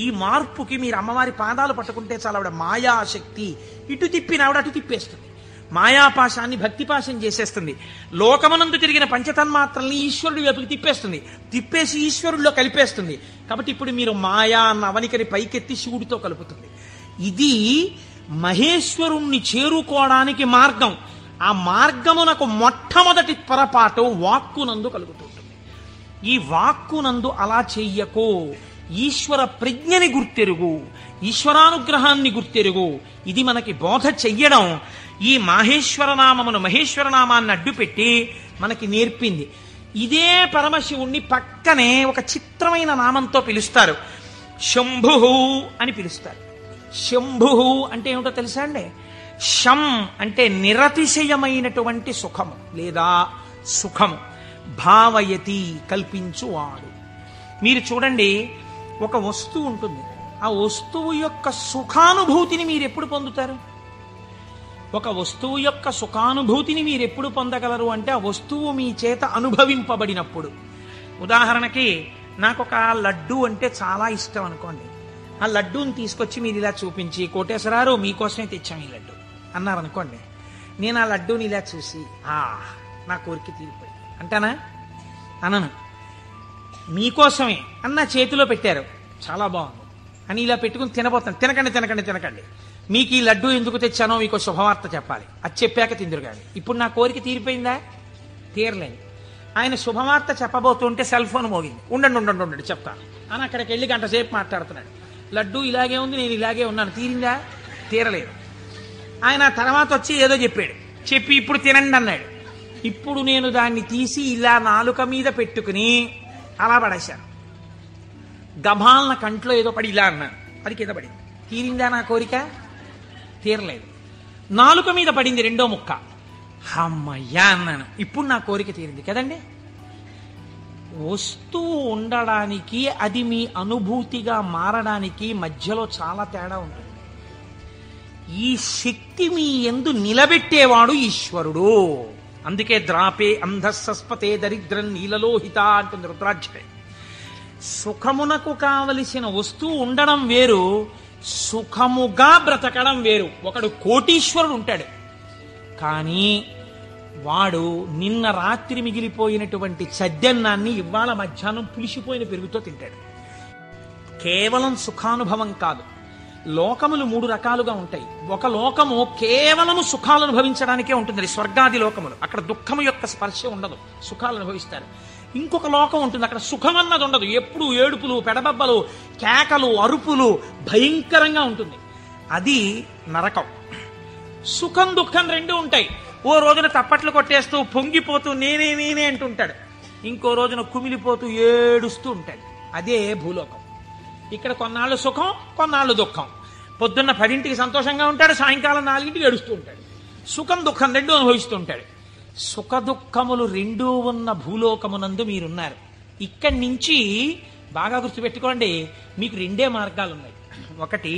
ఈ మార్పుకి మీరు అమ్మవారి పాదాలు పట్టుకుంటే చాలా ఆవిడ మాయాశక్తి. ఇటు తిప్పిన ఆవిడ అటు తిప్పేస్తుంది. మాయాపాశాన్ని భక్తిపాశం చేసేస్తుంది. లోకమనందు తిరిగిన పంచతన్మాత్రల్ని ఈశ్వరుడి వైపుకి తిప్పేస్తుంది. తిప్పేసి ఈశ్వరుడిలో కలిపేస్తుంది. కాబట్టి ఇప్పుడు మీరు మాయా అన్న అవనికని పైకెత్తి శివుడితో కలుపుతుంది. ఇది మహేశ్వరుణ్ణి చేరుకోవడానికి మార్గం. ఆ మార్గమునకు మొట్టమొదటి పొరపాటు వాక్కునందు కలుగుతుంటుంది. ఈ వాక్కునందు అలా చెయ్యకో. ఈశ్వర ప్రజ్ఞని గుర్తెరుగు, ఈశ్వరానుగ్రహాన్ని గుర్తెరుగు. ఇది మనకి బోధ చెయ్యడం ఈ మహేశ్వరనామమును, మహేశ్వరనామాన్ని అడ్డుపెట్టి మనకి నేర్పింది. ఇదే పరమశివుణ్ణి పక్కనే ఒక చిత్రమైన నామంతో పిలుస్తారు, శంభు అని పిలుస్తారు. శంభు అంటే ఏమిటో తెలుసా అండి? శం అంటే నిరతిశయమైనటువంటి సుఖము లేదా సుఖము. భావయతి కల్పించువాడు. మీరు చూడండి, ఒక వస్తువు ఉంటుంది. ఆ వస్తువు యొక్క సుఖానుభూతిని మీరు ఎప్పుడు పొందుతారు? ఒక వస్తువు యొక్క సుఖానుభూతిని మీరు ఎప్పుడు పొందగలరు అంటే ఆ వస్తువు మీ చేత అనుభవింపబడినప్పుడు. ఉదాహరణకి నాకు ఒక లడ్డు అంటే చాలా ఇష్టం అనుకోండి. ఆ లడ్డూని తీసుకొచ్చి మీరు ఇలా చూపించి, కోటేశ్వరారు మీకోసమే తెచ్చాం ఈ లడ్డు అన్నారనుకోండి. నేను ఆ లడ్డూని ఇలా చూసి నా కోరిక తీరిపోయి అంటానా? అనను. మీకోసమే అన్న చేతిలో పెట్టారు, చాలా బాగుంది అని ఇలా పెట్టుకుని తినబోతాను. తినకండి, మీకు ఈ లడ్డూ ఎందుకు తెచ్చానో మీకు శుభవార్త చెప్పాలి, అది చెప్పాక తిందురు కానీ. ఇప్పుడు నా కోరిక తీరిపోయిందా? తీరలేదు. ఆయన శుభవార్త చెప్పబోతుంటే సెల్ ఫోన్ మోగింది. ఉండండి చెప్తాను అని అక్కడికి వెళ్ళి గంట సేపు మాట్లాడుతున్నాడు. లడ్డూ ఇలాగే ఉంది, నేను ఇలాగే ఉన్నాను. తీరిందా? తీరలేదు. ఆయన తర్వాత వచ్చి ఏదో చెప్పి ఇప్పుడు తినండి అన్నాడు. ఇప్పుడు నేను దాన్ని తీసి ఇలా నాలుక మీద పెట్టుకుని అలా పడేశాను. గభాలన కంట్లో ఏదో పడి ఇలా అన్నాను, అది కింద పడింది. తీరిందా నా కోరిక? తీరలేదు. నాలుక మీద పడింది రెండో ముక్క, అమ్మయ్యా అన్నాను. ఇప్పుడు నా కోరిక తీరింది కదండి. వస్తువు ఉండడానికి, అది మీ అనుభూతిగా మారడానికి మధ్యలో చాలా తేడా ఉంటుంది. ఈ శక్తి మీ యందు నిలబెట్టేవాడు ఈశ్వరుడు. అందుకే ద్రాపే అంధస్సస్పతే దరిద్రం నీలలోహిత అంటుంది రుద్రాధ్యాయం. సుఖమునకు కావలసిన వస్తువు ఉండడం వేరు, సుఖముగా బ్రతకడం వేరు. ఒకడు కోటీశ్వరుడు ఉంటాడు, కానీ వాడు నిన్న రాత్రి మిగిలిపోయినటువంటి చద్దన్నాన్ని ఇవాళ మధ్యాహ్నం పులిసిపోయిన పెరుగుతో తింటాడు. కేవలం సుఖానుభవం కాదు, లోకములు 3 రకాలుగా ఉంటాయి. ఒక లోకము కేవలము సుఖాలు అనుభవించడానికే ఉంటుంది, స్వర్గాది లోకములు. అక్కడ దుఃఖము యొక్క స్పర్శ ఉండదు, సుఖాలు అనుభవిస్తారు. ఇంకొక లోకం ఉంటుంది, అక్కడ సుఖం అన్నది ఉండదు, ఎప్పుడు ఏడుపులు, పెడబబ్బలు, కేకలు, అరుపులు, భయంకరంగా ఉంటుంది. అది నరకం. సుఖం దుఃఖం 2 ఉంటాయి. ఓ రోజున తప్పట్లు కొట్టేస్తూ పొంగిపోతూ నేనే నేనే అంటుంటాడు, ఇంకో రోజున కుమిలిపోతూ ఏడుస్తూ ఉంటాడు. అదే భూలోకం. ఇక్కడ కొన్నాళ్ళు సుఖం, కొన్నాళ్ళు దుఃఖం. పొద్దున్న 10ంటికి సంతోషంగా ఉంటాడు, సాయంకాలం 4ంటికి ఏడుస్తూ ఉంటాడు. సుఖం దుఃఖం 2 అనుభవిస్తూ ఉంటాడు. సుఖ దుఃఖములు 2 ఉన్న భూలోకమునందు మీరున్నారు. ఇక్కడి నుంచి బాగా గుర్తుపెట్టుకోండి, మీకు 2 మార్గాలు ఉన్నాయి. ఒకటి,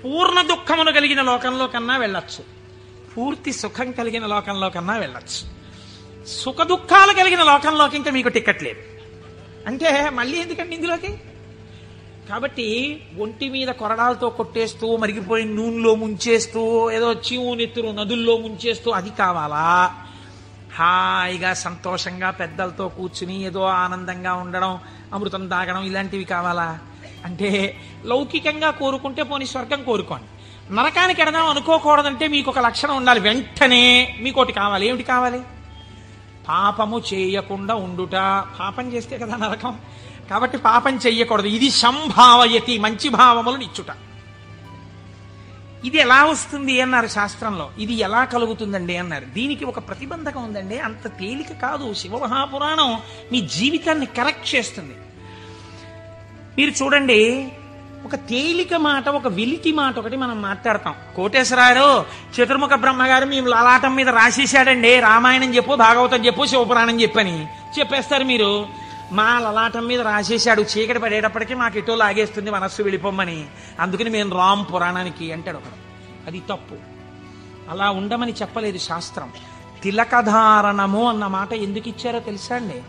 పూర్ణ దుఃఖమును కలిగిన లోకంలో కన్నా వెళ్ళొచ్చు, పూర్తి సుఖం కలిగిన లోకంలో కన్నా వెళ్ళొచ్చు. సుఖ దుఃఖాలు కలిగిన లోకంలోకి ఇంకా మీకు టికెట్ లేదు. అంటే మళ్ళీ ఎందుకండి ఇందులోకి? కాబట్టి ఒంటి మీద కొరడాలతో కొట్టేస్తూ, మరిగిపోయిన నూనెలో ముంచేస్తూ, ఏదో చీవు నెత్తురు నదుల్లో ముంచేస్తూ అది కావాలా? హాయిగా సంతోషంగా పెద్దలతో కూర్చుని ఏదో ఆనందంగా ఉండడం, అమృతం తాగడం, ఇలాంటివి కావాలా? అంటే లౌకికంగా కోరుకుంటే పోనీ స్వర్గం కోరుకోండి. నరకానికి ఎడదాం అనుకోకూడదంటే మీకు ఒక లక్షణం ఉండాలి. వెంటనే మీకోటి కావాలి. ఏమిటి కావాలి? పాపము చేయకుండా ఉండుట. పాపం చేస్తే కదా నరకం. కాబట్టి పాపం చెయ్యకూడదు. ఇది సంభావయతి, మంచి భావములను ఇచ్చుట. ఇది ఎలా వస్తుంది అన్నారు శాస్త్రంలో. ఇది ఎలా కలుగుతుందండి అన్నారు. దీనికి ఒక ప్రతిబంధకం ఉందండి, అంత తేలిక కాదు. శివమహాపురాణం మీ జీవితాన్ని కరెక్ట్ చేస్తుంది. మీరు చూడండి, ఒక తేలిక మాట, ఒక వెలితి మాట ఒకటి మనం మాట్లాడతాం. కోటేశ్వరారు చతుర్ముఖ బ్రహ్మగారు మేము లలాటం మీద రాసేశాడండి, రామాయణం చెప్పు, భాగవతం చెప్పు, శివపురాణం చెప్పని చెప్పేస్తారు మీరు. మా లలాటం మీద రాసేశాడు, చీకటి పడేటప్పటికీ మాకు ఎటో లాగేస్తుంది మనస్సు వెళ్ళిపోమ్మని, అందుకని మేము రామ్ పురాణానికి అంటాడు ఒకడు. అది తప్పు. అలా ఉండమని చెప్పలేదు శాస్త్రం. తిలకధారణము అన్న మాట ఎందుకు ఇచ్చారో తెలుసా అండి?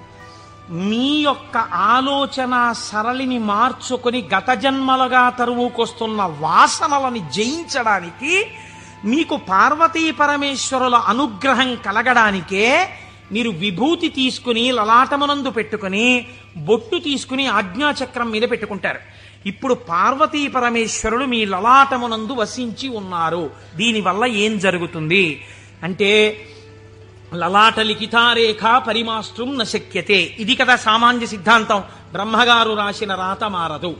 మీ యొక్క ఆలోచన సరళిని మార్చుకొని గత జన్మలుగా తరువుకొస్తున్న వాసనలని జయించడానికి, మీకు పార్వతీ పరమేశ్వరుల అనుగ్రహం కలగడానికే మీరు విభూతి తీసుకుని లలాటమునందు పెట్టుకుని, బొట్టు తీసుకుని ఆజ్ఞాచక్రం మీద పెట్టుకుంటారు. ఇప్పుడు పార్వతీ పరమేశ్వరులు మీ లలాటమునందు వసించి ఉన్నారు. దీనివల్ల ఏం జరుగుతుంది అంటే, లలాట లిఖితారేఖ పరిమాస్త్రం నశక్యతే. ఇది కదా సామాన్య సిద్ధాంతం. బ్రహ్మగారు రాసిన రాత మారదు.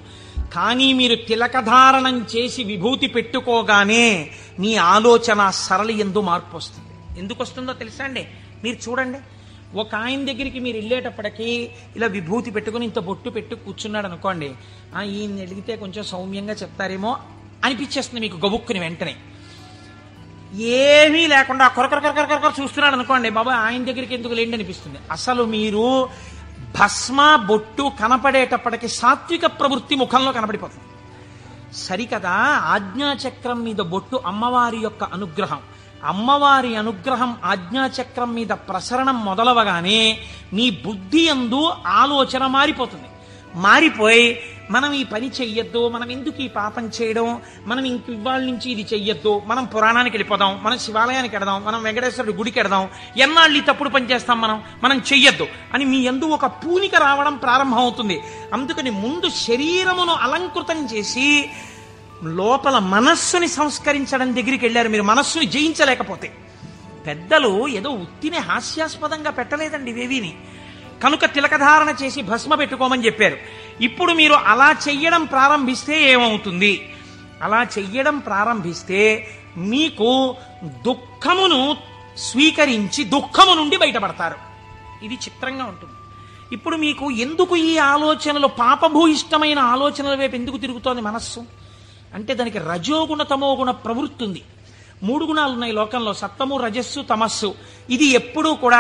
కానీ మీరు తిలకధారణం చేసి విభూతి పెట్టుకోగానే మీ ఆలోచన సరళి ఎందు మార్పు వస్తుంది. ఎందుకు వస్తుందో తెలుసా అండి? మీరు చూడండి, ఒక ఆయన దగ్గరికి మీరు వెళ్ళేటప్పటికీ ఇలా విభూతి పెట్టుకుని ఇంత బొట్టు పెట్టు కూర్చున్నాడు అనుకోండి, ఈయన అడిగితే కొంచెం సౌమ్యంగా చెప్తారేమో అనిపించేస్తుంది మీకు గబుక్కుని. వెంటనే ఏమీ లేకుండా కొరకొర చూస్తున్నాడు అనుకోండి, బాబా ఆయన దగ్గరికి ఎందుకు లేండి అనిపిస్తుంది. అసలు మీరు భస్మ బొట్టు కనపడేటప్పటికి సాత్విక ప్రవృత్తి ముఖంలో కనపడిపోతుంది. సరికదా, ఆజ్ఞాచక్రం మీద బొట్టు అమ్మవారి యొక్క అనుగ్రహం. అమ్మవారి అనుగ్రహం ఆజ్ఞాచక్రం మీద ప్రసరణం మొదలవగానే మీ బుద్ధి యందు ఆలోచన మారిపోతుంది. మారిపోయి మనం ఈ పని చెయ్యొద్దు, మనం ఎందుకు ఈ పాపం చేయడం, మనం ఇంక ఇవాళ నుంచి ఇది చెయ్యొద్దు, మనం పురాణానికి వెళ్ళిపోదాం, మనం శివాలయానికి వెడదాం, మనం వెంకటేశ్వరుడి గుడికి వెడదాం, ఎన్నాళ్ళు ఈ తప్పుడు పని చేస్తాం, మనం చెయ్యొద్దు అని మీ యందు ఒక పూనిక రావడం ప్రారంభం అవుతుంది. అందుకని ముందు శరీరమును అలంకృతం చేసి లోపల మనస్సుని సంస్కరించడం దగ్గరికి వెళ్ళారు. మీరు మనస్సుని జయించలేకపోతే. పెద్దలు ఏదో ఉత్తినే హాస్యాస్పదంగా పెట్టలేదండి ఇవేవిని. కనుక తిలకధారణ చేసి భస్మ పెట్టుకోమని చెప్పారు. ఇప్పుడు మీరు అలా చెయ్యడం ప్రారంభిస్తే ఏమవుతుంది? అలా చెయ్యడం ప్రారంభిస్తే మీకు దుఃఖమును స్వీకరించి దుఃఖము నుండి బయటపడతారు. ఇది చిత్రంగా ఉంటుంది. ఇప్పుడు మీకు ఎందుకు ఈ ఆలోచనలు, పాపభూయిష్టమైన ఆలోచనల వైపు ఎందుకు తిరుగుతోంది మనస్సు అంటే, దానికి రజోగుణ తమోగుణ ప్రవృత్తి ఉంది. 3 గుణాలు ఉన్నాయి లోకంలో, సత్వము రజస్సు తమస్సు. ఇది ఎప్పుడూ కూడా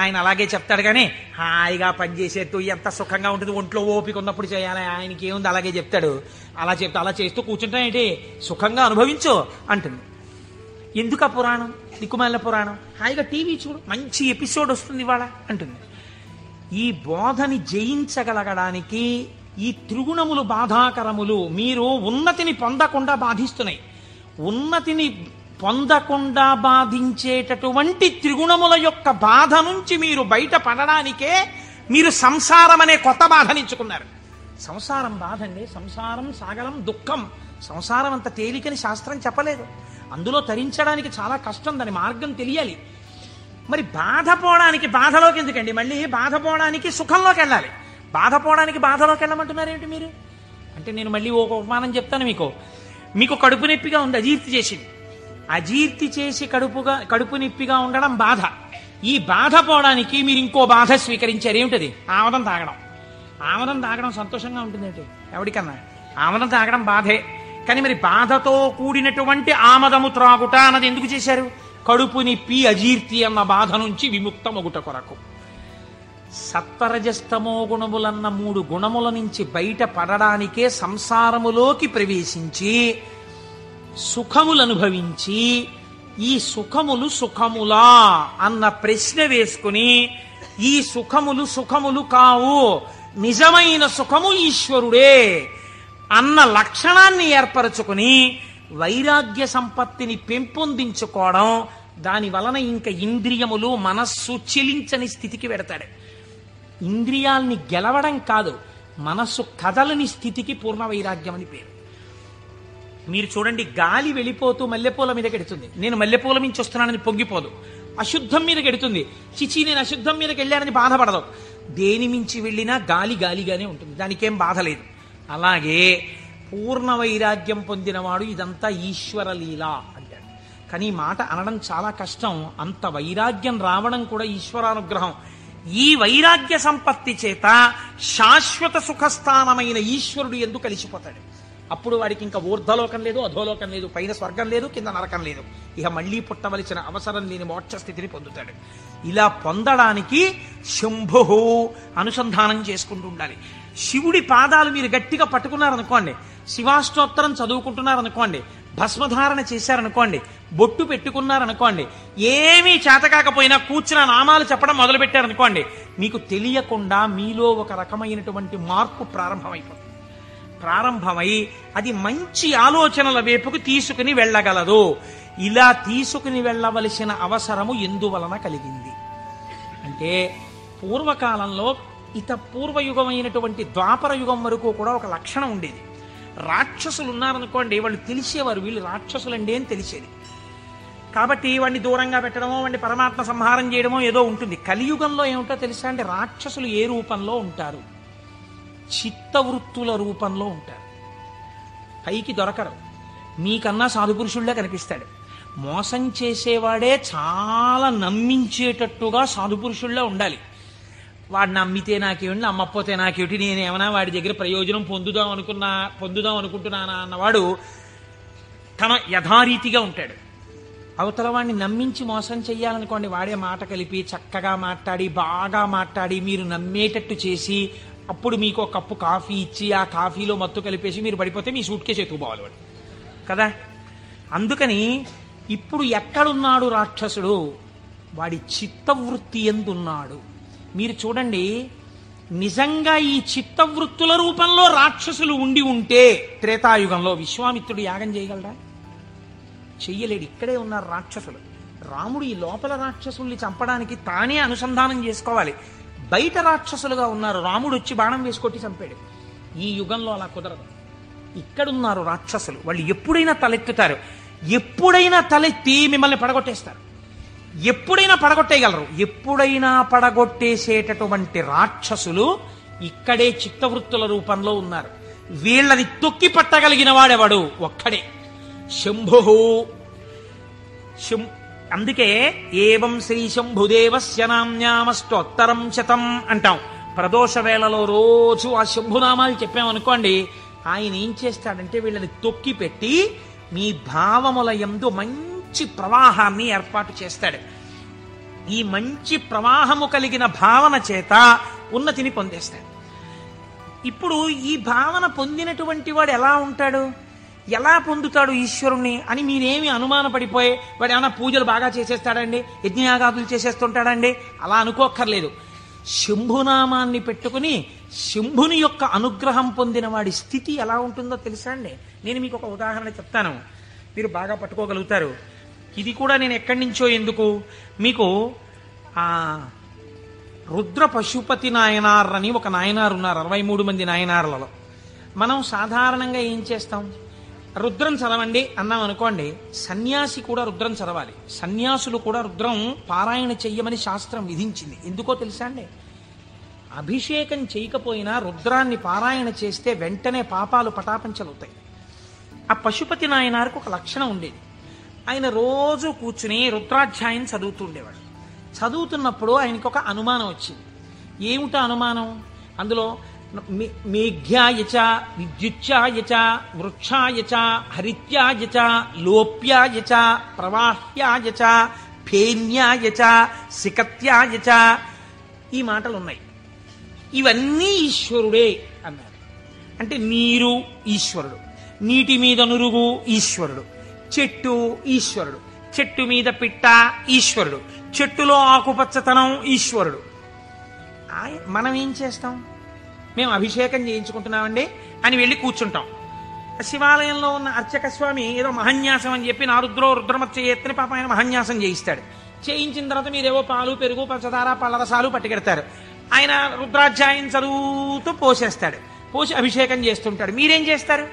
ఆయన అలాగే చెప్తాడు కానీ హాయిగా పనిచేసేట్టు ఎంత సుఖంగా ఉంటుంది, ఒంట్లో ఓపిక ఉన్నప్పుడు చేయాలి, ఆయనకి ఏముంది అలాగే చెప్తాడు. అలా చెప్తా అలా చేస్తూ కూర్చుంటానేంటి, సుఖంగా అనుభవించు అంటుంది. ఎందుకు ఆ పురాణం, దిక్కుమాలిన పురాణం, హాయిగా టీవీ చూడు, మంచి ఎపిసోడ్ వస్తుంది ఇవాళ అంటుంది. ఈ బోధని జయించగలగడానికి ఈ త్రిగుణములు బాధాకరములు. మీరు ఉన్నతిని పొందకుండా బాధిస్తున్నాయి. ఉన్నతిని పొందకుండా బాధించేటటువంటి త్రిగుణముల యొక్క బాధ నుంచి మీరు బయటపడడానికే మీరు సంసారం అనే కొత్త బాధనించుకున్నారు. సంసారం బాధ అండి. సంసారం సాగరం దుఃఖం. సంసారం అంత తేలికని శాస్త్రం చెప్పలేదు. అందులో తరించడానికి చాలా కష్టం, దాని మార్గం తెలియాలి. మరి బాధపోవడానికి బాధలోకి ఎందుకండి? మళ్ళీ బాధపోవడానికి సుఖంలోకి వెళ్ళాలి. బాధపోవడానికి బాధలోకి వెళ్ళమంటున్నారేంటి మీరు? అంటే నేను మళ్ళీ ఒక ఉపమానం చెప్తాను మీకు కడుపు నొప్పిగా ఉంది, అజీర్తి చేసింది. అజీర్తి చేసి కడుపు నొప్పిగా ఉండడం బాధ. ఈ బాధ పోవడానికి మీరు ఇంకో బాధ స్వీకరించారు. ఏమిటది? ఆమదం తాగడం. ఆమదం తాగడం సంతోషంగా ఉంటుందేంటి? ఎవరికన్నా ఆమదం తాగడం బాధే. కానీ మరి బాధతో కూడినటువంటి ఆమదము త్రాగుట అన్నది ఎందుకు చేశారు? కడుపు నొప్పి అజీర్తి అన్న బాధ నుంచి విముక్తమగుట కొరకు. సత్వరజస్తమో గుణములన్న 3 గుణముల నుంచి బయట పడడానికే సంసారములోకి ప్రవేశించి సుఖములు అనుభవించి ఈ సుఖములు సుఖములా అన్న ప్రశ్న వేసుకుని ఈ సుఖములు సుఖములు కావు, నిజమైన సుఖము ఈశ్వరుడే అన్న లక్షణాన్ని ఏర్పరచుకుని వైరాగ్య సంపత్తిని పెంపొందించుకోవడం, దాని వలన ఇంకా ఇంద్రియములు మనస్సు చెలించని స్థితికి పెడతాడు. ఇంద్రియాల్ని గెలవడం కాదు, మనస్సు కదలని స్థితికి పూర్ణ వైరాగ్యం అని పేరు. మీరు చూడండి, గాలి వెళ్ళిపోతూ మల్లెపూల మీద గెడుతుంది. నేను మల్లెపూల మించి వస్తున్నానని పొంగిపోదు. అశుద్ధం మీద గెడుతుంది. చిచి నేను అశుద్ధం మీదకి వెళ్ళానని బాధపడదు. దేని మించి వెళ్ళినా గాలి గాలిగానే ఉంటుంది, దానికేం బాధ లేదు. అలాగే పూర్ణ వైరాగ్యం పొందినవాడు ఇదంతా ఈశ్వర లీల అంటాడు. కానీ ఈ మాట అనడం చాలా కష్టం. అంత వైరాగ్యం రావడం కూడా ఈశ్వరానుగ్రహం. ఈ వైరాగ్య సంపత్తి చేత శాశ్వత సుఖస్థానమైన ఈశ్వరుడు ఎందుకు కలిసిపోతాడు. అప్పుడు వాడికి ఇంకా ఊర్ధ్వలోకం లేదు, అధోలోకం లేదు, పైన స్వర్గం లేదు, కింద నరకం లేదు. ఇక మళ్లీ పుట్టవలసిన అవసరం లేని మోక్ష స్థితిని పొందుతాడు. ఇలా పొందడానికి శంభు అనుసంధానం చేసుకుంటూ ఉండాలి. శివుడి పాదాలు మీరు గట్టిగా పట్టుకున్నారనుకోండి, శివాష్టోత్తరం చదువుకుంటున్నారనుకోండి, భస్మధారణ చేశారనుకోండి, బొట్టు పెట్టుకున్నారనుకోండి, ఏమీ చేతకాకపోయినా కూర్చున్న నామాలు చెప్పడం మొదలుపెట్టారనుకోండి, మీకు తెలియకుండా మీలో ఒక రకమైనటువంటి మార్పు ప్రారంభమై అది మంచి ఆలోచనల వైపుకు తీసుకుని వెళ్ళగలదు. ఇలా తీసుకుని వెళ్ళవలసిన అవసరము ఎందువలన కలిగింది అంటే, పూర్వకాలంలో పూర్వయుగమైనటువంటి ద్వాపర యుగం వరకు కూడా ఒక లక్షణం ఉండేది. రాక్షసులు ఉన్నారనుకోండి, వాళ్ళు తెలిసేవారు వీళ్ళు రాక్షసులండి అని తెలిసేది. కాబట్టి వాడిని దూరంగా పెట్టడమో, వాడిని పరమాత్మ సంహారం చేయడమో ఏదో ఉంటుంది. కలియుగంలో ఏమిటో తెలుసా అంటే, రాక్షసులు ఏ రూపంలో ఉంటారు? చిత్తవృత్తుల రూపంలో ఉంటారు. పైకి దొరకరు. మీకన్నా సాధుపురుషుళ్లే కనిపిస్తాడు. మోసం చేసేవాడే చాలా నమ్మించేటట్టుగా సాధుపురుషుళ్లే ఉండాలి. వాడు నమ్మితే నాకేమిటి, నమ్మకపోతే నాకేమిటి, నేనేమన్నా వాడి దగ్గర ప్రయోజనం పొందుదాం అనుకుంటున్నానా అన్నవాడు తన యథారీతిగా ఉంటాడు. అవతల వాడిని నమ్మించి మోసం చెయ్యాలనుకోండి, వాడే మాట కలిపి చక్కగా మాట్లాడి బాగా మాట్లాడి మీరు నమ్మేటట్టు చేసి అప్పుడు మీకు ఒక కప్పు కాఫీ ఇచ్చి ఆ కాఫీలో మత్తు కలిపేసి మీరు పడిపోతే మీ సూట్ కేసు ఎత్తుకుపోవాలి వాడు కదా. అందుకని ఇప్పుడు ఎక్కడున్నాడు రాక్షసుడు? వాడి చిత్తవృత్తి ఎందున్నాడు? మీరు చూడండి, నిజంగా ఈ చిత్తవృత్తుల రూపంలో రాక్షసులు ఉండి ఉంటే త్రేతాయుగంలో విశ్వామిత్రుడు యాగం చేయగలరా? చెయ్యలేడు. ఇక్కడే ఉన్నారు రాక్షసులు. రాముడు ఈ లోపల రాక్షసుల్ని చంపడానికి తానే అనుసంధానం చేసుకోవాలి. బయట రాక్షసులుగా ఉన్నారు. రాముడు వచ్చి బాణం వేసి కొట్టి చంపాడు. ఈ యుగంలో అలా కుదరదు. ఇక్కడున్నారు రాక్షసులు. వాళ్ళు ఎప్పుడైనా తలెత్తుతారు. ఎప్పుడైనా తలెత్తి మిమ్మల్ని పడగొట్టేస్తారు. ఎప్పుడైనా పడగొట్టేయగలరు. ఎప్పుడైనా పడగొట్టేసేటటువంటి రాక్షసులు ఇక్కడే చిత్తవృత్తుల రూపంలో ఉన్నారు. వీళ్ళని తొక్కి పట్టగలిగిన వాడెవడు? ఒక్కడే, శంభు. అందుకే ఏవం శ్రీ శంభుదేవస్య నామ్యామష్టోత్తరం శతం అంటాం. ప్రదోష వేళలో రోజు ఆ శంభునామాలు చెప్పామనుకోండి, ఆయన ఏం చేస్తాడంటే వీళ్ళని తొక్కి పెట్టి మీ భావముల యందు మంచి ప్రవాహాన్ని ఏర్పాటు చేస్తాడు. ఈ మంచి ప్రవాహము కలిగిన భావన చేత ఉన్నతిని పొందేస్తాడు. ఇప్పుడు ఈ భావన పొందినటువంటి వాడు ఎలా ఉంటాడు? ఎలా పొందుతాడు ఈశ్వరుణ్ణి అని మీరేమి అనుమానపడిపోయి వాడు ఏమైనా పూజలు బాగా చేసేస్తాడండి, యజ్ఞయాగాదులు చేసేస్తుంటాడండి అలా అనుకోక్కర్లేదు. శంభునామాన్ని పెట్టుకుని శంభుని యొక్క అనుగ్రహం పొందిన వాడి స్థితి ఎలా ఉంటుందో తెలుసా అండి? నేను మీకు ఒక ఉదాహరణ చెప్తాను, మీరు బాగా పట్టుకోగలుగుతారు. ఇది కూడా నేను ఎక్కడి నుంచో ఎందుకు మీకు రుద్ర పశుపతి నాయనార్ అని ఒక నాయనారు ఉన్నారు, 63 మంది నాయనార్లలో. మనం సాధారణంగా ఏం చేస్తాం, రుద్రం చదవండి అన్నాం అనుకోండి, సన్యాసి కూడా రుద్రం చదవాలి. సన్యాసులు కూడా రుద్రం పారాయణ చెయ్యమని శాస్త్రం విధించింది. ఎందుకో తెలుసా అండి? అభిషేకం చేయకపోయినా రుద్రాన్ని పారాయణ చేస్తే వెంటనే పాపాలు పటాపంచలవుతాయి. ఆ పశుపతి నాయనారికి ఒక లక్షణం ఉండేది. ఆయన రోజు కూర్చుని రుద్రాధ్యాయం చదువుతూ ఉండేవాడు. చదువుతున్నప్పుడు ఆయనకు ఒక అనుమానం వచ్చింది. ఏమిటో అనుమానం? అందులో మేఘ్యాయచ విద్యుచ్ఛాయచ వృక్షాయచ హరిత్యాయచ లోప్యాయచ ప్రవాహ్యాయచ ఫేన్యాయచ సికత్యాయచ ఈ మాటలు ఉన్నాయి. ఇవన్నీ ఈశ్వరుడే అన్నారు. అంటే నీరు ఈశ్వరుడు, నీటి మీద నురుగు ఈశ్వరుడు, చెట్టు ఈశ్వరుడు, చెట్టు మీద పిట్ట ఈశ్వరుడు, చెట్టులో ఆకుపచ్చతనం ఈశ్వరుడు. మనం ఏం చేస్తాం? మేము అభిషేకం చేయించుకుంటున్నామండి అని వెళ్ళి కూర్చుంటాం. శివాలయంలో ఉన్న అర్చక స్వామి ఏదో మహన్యాసం అని చెప్పి నారుద్రో రుద్రమచ్చ ఎత్తని పాప ఆయన మహన్యాసం చేయిస్తాడు. చేయించిన తర్వాత మీరేవో పాలు పెరుగు పంచదార పళ్ళరసాలు పట్టుకెడతారు. ఆయన రుద్రాధ్యాయం చదువుతూ పోసేస్తాడు. పోసి అభిషేకం చేస్తుంటాడు. మీరేం చేస్తారు?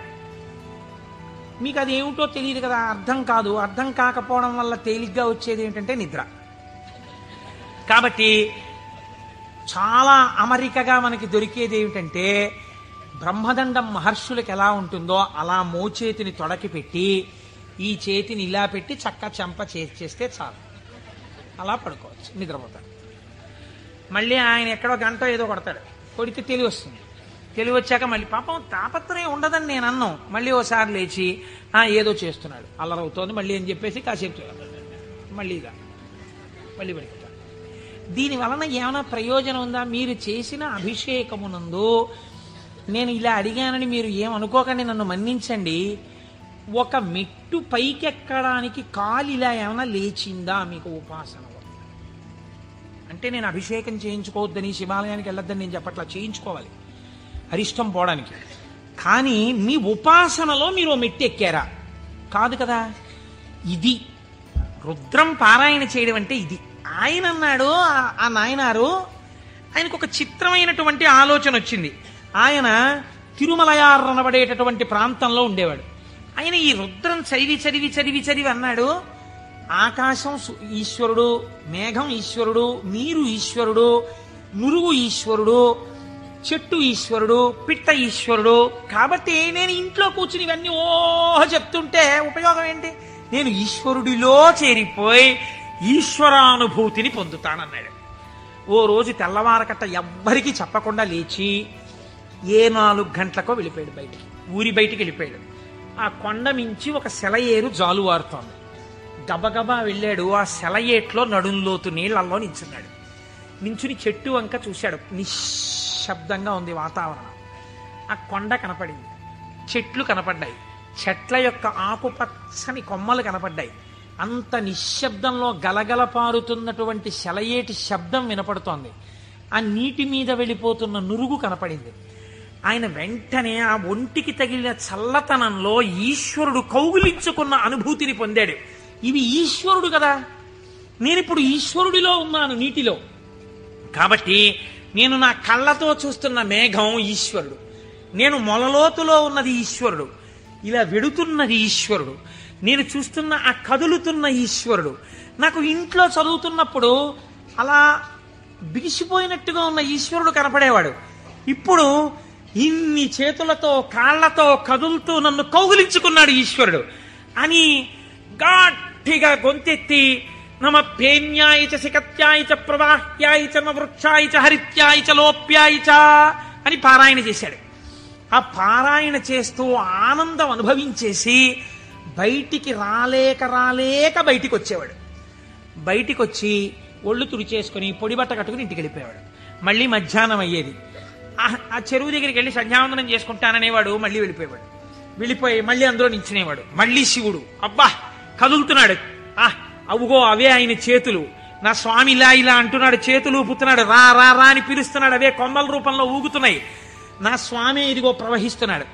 మీకు అది ఏమిటో తెలియదు కదా, అర్థం కాదు. అర్థం కాకపోవడం వల్ల తేలిగ్గా వచ్చేది ఏంటంటే నిద్ర. కాబట్టి చాలా అమరికగా మనకి దొరికేది ఏమిటంటే, బ్రహ్మదండం మహర్షులకు ఎలా ఉంటుందో అలా మోచేతిని తొడకి పెట్టి ఈ చేతిని ఇలా పెట్టి చక్క చెంప చేస్తే చాలు, అలా పడుకోవచ్చు, నిద్రపోతాడు. మళ్ళీ ఆయన ఎక్కడో గంట ఏదో కొడతాడు, కొడితే తెలివి వస్తుంది. తెలివి వచ్చాక మళ్ళీ పాపం తాపత్రయం ఉండదని నేను అన్నాం. మళ్ళీ ఓసారి లేచి ఏదో చేస్తున్నాడు, అల్లరవుతోంది మళ్ళీ అని చెప్పేసి కాసేపు మళ్ళీ పడిపోతాడు. దీని వలన ఏమైనా ప్రయోజనం ఉందా? మీరు చేసిన అభిషేకమునందు, నేను ఇలా అడిగానని మీరు ఏమనుకోకండి, నన్ను మన్నించండి, ఒక మెట్టు పైకెక్కడానికి కాలు ఇలా ఏమైనా లేచిందా మీకు ఉపాసనలో? అంటే నేను అభిషేకం చేయించుకోవద్దని, శివాలయానికి వెళ్ళొద్దని నేను చెప్పట్లా, చేయించుకోవాలి అరిష్టం పోవడానికి. కానీ మీ ఉపాసనలో మీరు మెట్టు ఎక్కారా? కాదు కదా. ఇది రుద్రం పారాయణ చేయడం అంటే ఇది. ఆయన అన్నాడు, ఆ నాయనారు, ఆయనకు ఒక చిత్రమైనటువంటి ఆలోచన వచ్చింది. ఆయన తిరుమలయార్ అనబడేటటువంటి ప్రాంతంలో ఉండేవాడు. ఆయన ఈ రుద్రం చదివి చదివి చదివి చదివి అన్నాడు, ఆకాశం ఈశ్వరుడు, మేఘం ఈశ్వరుడు, నీరు ఈశ్వరుడు, నురుగు ఈశ్వరుడు, చెట్టు ఈశ్వరుడు, పిట్ట ఈశ్వరుడు. కాబట్టి నేను ఇంట్లో కూర్చుని ఇవన్నీ చెప్తుంటే ఉపయోగం ఏంటి? నేను ఈశ్వరుడిలో చేరిపోయి ఈశ్వరానుభూతిని పొందుతానన్నాడు. ఓ రోజు తెల్లవారకట్ట ఎవ్వరికీ చెప్పకుండా లేచి 4 గంటలకో వెళ్ళిపోయాడు బయటికి, ఊరి బయటికి వెళ్ళిపోయాడు. ఆ కొండ మించి ఒక సెలయేరు జాలువారుతోంది. గబగబా వెళ్ళాడు. ఆ సెలయేట్లో నడుంలోతు నీళ్లలో నించున్నాడు. నించుని చెట్టు వంక చూశాడు. నిశ్శబ్దంగా ఉంది వాతావరణం. ఆ కొండ కనపడింది, చెట్లు కనపడ్డాయి, చెట్ల యొక్క ఆకుపచ్చని కొమ్మలు కనపడ్డాయి. అంత నిశ్శబ్దంలో గలగల పారుతున్నటువంటి సెలయేటి శబ్దం వినపడుతోంది. ఆ నీటి మీద వెళ్ళిపోతున్న నురుగు కనపడింది. ఆయన వెంటనే ఆ ఒంటికి తగిలిన చల్లతనంలో ఈశ్వరుడు కౌగిలించుకున్న అనుభూతిని పొందాడు. ఇవి ఈశ్వరుడు కదా, నేనిప్పుడు ఈశ్వరుడిలో ఉన్నాను నీటిలో. కాబట్టి నేను నా కళ్ళతో చూస్తున్న మేఘం ఈశ్వరుడు, నేను మొలలోతులో ఉన్నది ఈశ్వరుడు, ఇలా వెడుతున్నది ఈశ్వరుడు, నేను చూస్తున్న ఆ కదులుతున్న ఈశ్వరుడు. నాకు ఇంట్లో చదువుతున్నప్పుడు అలా బిగిసిపోయినట్టుగా ఉన్న ఈశ్వరుడు కనపడేవాడు. ఇప్పుడు ఇన్ని చేతులతో కాళ్లతో కదులుతూ నన్ను కౌగిలించుకున్నాడు ఈశ్వరుడు అని గట్టిగా గొంతెత్తి నమ పేన్యాయచ సికత్యాయచ ప్రవాహ్యాయచ వృక్షాయచ హరిత్యాయచ లోప్యాయచ అని పారాయణ చేశాడు. ఆ పారాయణ చేస్తూ ఆనందం అనుభవించేసి బయటికి రాలేక బయటికి వచ్చేవాడు. బయటికి వచ్చి ఒళ్ళు తుడిచేసుకుని పొడి బట్ట కట్టుకుని ఇంటికి వెళ్ళిపోయేవాడు. మళ్ళీ మధ్యాహ్నం అయ్యేది. ఆ చెరువు దగ్గరికి వెళ్ళి సంధ్యావందనం చేసుకుంటాననేవాడు. మళ్ళీ వెళ్ళిపోయేవాడు. వెళ్ళిపోయి మళ్ళీ అందులో నించునేవాడు. మళ్ళీ శివుడు అబ్బా కదులుతున్నాడు. అవుగో అవే ఆయన చేతులు, నా స్వామి ఇలా ఇలా అంటున్నాడు, చేతులు ఊపుతున్నాడు, రా రా రా అని పిలుస్తున్నాడు, అవే కొమ్మల రూపంలో ఊగుతున్నాయి. నా స్వామి ఇదిగో ప్రవహిస్తున్నాడు.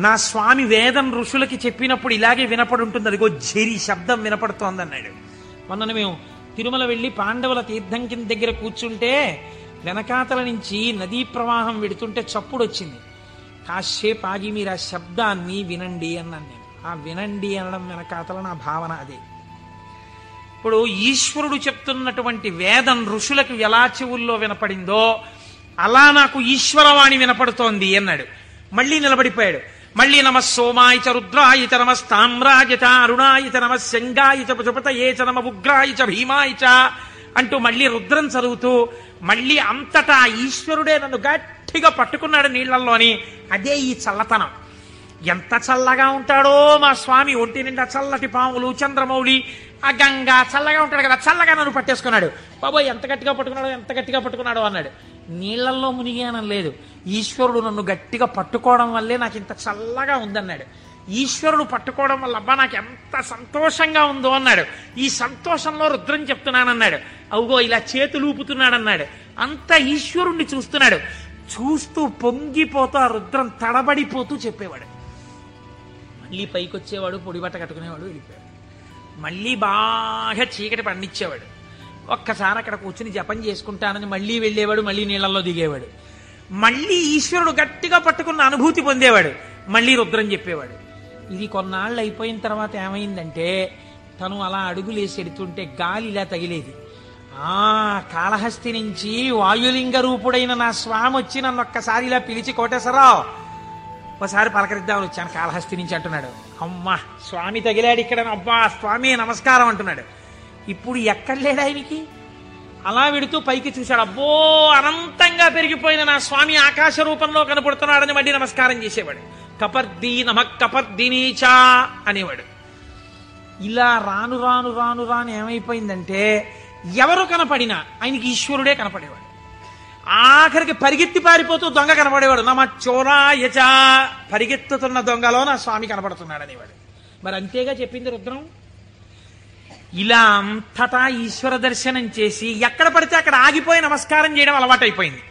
నా స్వామి వేదం ఋషులకి చెప్పినప్పుడు ఇలాగే వినపడి ఉంటుంది, అదిగో ఝరి శబ్దం వినపడుతోంది అన్నాడు. మొన్న మేము తిరుమల వెళ్ళి పాండవుల తీర్థం కింద దగ్గర కూర్చుంటే వెనకాతల నుంచి నదీ ప్రవాహం వెడుతుంటే చప్పుడు వచ్చింది. కాసేపు ఆగి మీరు ఆ శబ్దాన్ని వినండి అన్నాను నేను. ఆ వినండి అనడం వెనకాతల నా భావన అదే. ఇప్పుడు ఈశ్వరుడు చెప్తున్నటువంటి వేదం ఋషులకు ఎలా చెవుల్లో వినపడిందో అలా నాకు ఈశ్వరవాణి వినపడుతోంది అన్నాడు. మళ్ళీ నిలబడిపోయాడు. మళ్ళీ నమ సోమాయ రుద్రాయ చ నమస్తామ్రాయ చ అరుణాయ చ నమ శంగాయ చ పశుపతయే చ నమ ఉగ్రాయ చ భీమాయ చ అంటూ మళ్ళీ రుద్రం చదువుతూ మళ్ళీ అంతటా ఈశ్వరుడే నన్ను గట్టిగా పట్టుకున్నాడు నీళ్లలోని. అదే ఈ చల్లతనం. ఎంత చల్లగా ఉంటాడో మా స్వామి. ఒంటి నిండా చల్లటి పాములు, చంద్రమౌళి, ఆ గంగా చల్లగా ఉంటాడు కదా, చల్లగా నన్ను పట్టేసుకున్నాడు. బాబోయ్ ఎంత గట్టిగా పట్టుకున్నాడో, ఎంత గట్టిగా పట్టుకున్నాడో అన్నాడు. నీళ్లల్లో మునిగానం లేదు, ఈశ్వరుడు నన్ను గట్టిగా పట్టుకోవడం వల్లే నాకు ఇంత చల్లగా ఉందన్నాడు. ఈశ్వరుడు పట్టుకోవడం వల్ల అబ్బా నాకు ఎంత సంతోషంగా ఉందో అన్నాడు. ఈ సంతోషంలో రుద్రం చెప్తున్నానన్నాడు. అవుగో ఇలా చేతులు ఊపుతున్నాడన్నాడు. అంత ఈశ్వరుణ్ణి చూస్తున్నాడు. చూస్తూ పొంగిపోతూ ఆ రుద్రం తడబడిపోతూ చెప్పేవాడు. మళ్ళీ పైకి వచ్చేవాడు, పొడిబట్ట కట్టుకునేవాడు, వెళ్ళిపోయాడు. మళ్ళీ బాగా చీకటి పండించేవాడు. ఒక్కసారి అక్కడ కూర్చుని జపం చేసుకుంటానని మళ్ళీ వెళ్ళేవాడు, మళ్ళీ నీళ్లలో దిగేవాడు. మళ్ళీ ఈశ్వరుడు గట్టిగా పట్టుకున్న అనుభూతి పొందేవాడు. మళ్ళీ రుద్రం చెప్పేవాడు. ఇది కొన్నాళ్ళు అయిపోయిన తర్వాత ఏమైందంటే తను అలా అడుగులేసి ఎడుతుంటే గాలి ఇలా తగిలేది. కాళహస్తి నుంచి వాయులింగ రూపుడైన నా స్వామి వచ్చి నన్ను ఒక్కసారి ఇలా పిలిచి కోటేశ్వరరావు ఒకసారి పలకరిద్దామని వచ్చాను కాళహస్తి నుంచి అంటున్నాడు. అమ్మా స్వామి తగిలాడు ఇక్కడ, అబ్బా స్వామి నమస్కారం అంటున్నాడు. ఇప్పుడు ఎక్కడ లేడు ఆయనకి. అలా వెడుతూ పైకి చూశాడు. అబ్బో అనంతంగా పెరిగిపోయిన నా స్వామి ఆకాశ రూపంలో కనపడుతున్నాడని మళ్ళీ నమస్కారం చేసేవాడు. కపర్ది నమ కపర్దినీచా అనేవాడు. ఇలా రాను రాను రాను రాను ఏమైపోయిందంటే ఎవరు కనపడినా ఆయనకి ఈశ్వరుడే కనపడేవాడు. ఆఖరికి పరిగెత్తి పారిపోతూ దొంగ కనపడేవాడు. నమ చోరాయచ, పరిగెత్తుతున్న దొంగలో నా స్వామి కనపడుతున్నాడు అనేవాడు. మరి అంతేగా చెప్పింది రుద్రం. ఇలా అంతటా ఈశ్వర దర్శనం చేసి ఎక్కడ పడితే అక్కడ ఆగిపోయి నమస్కారం చేయడం అలవాటైపోయింది.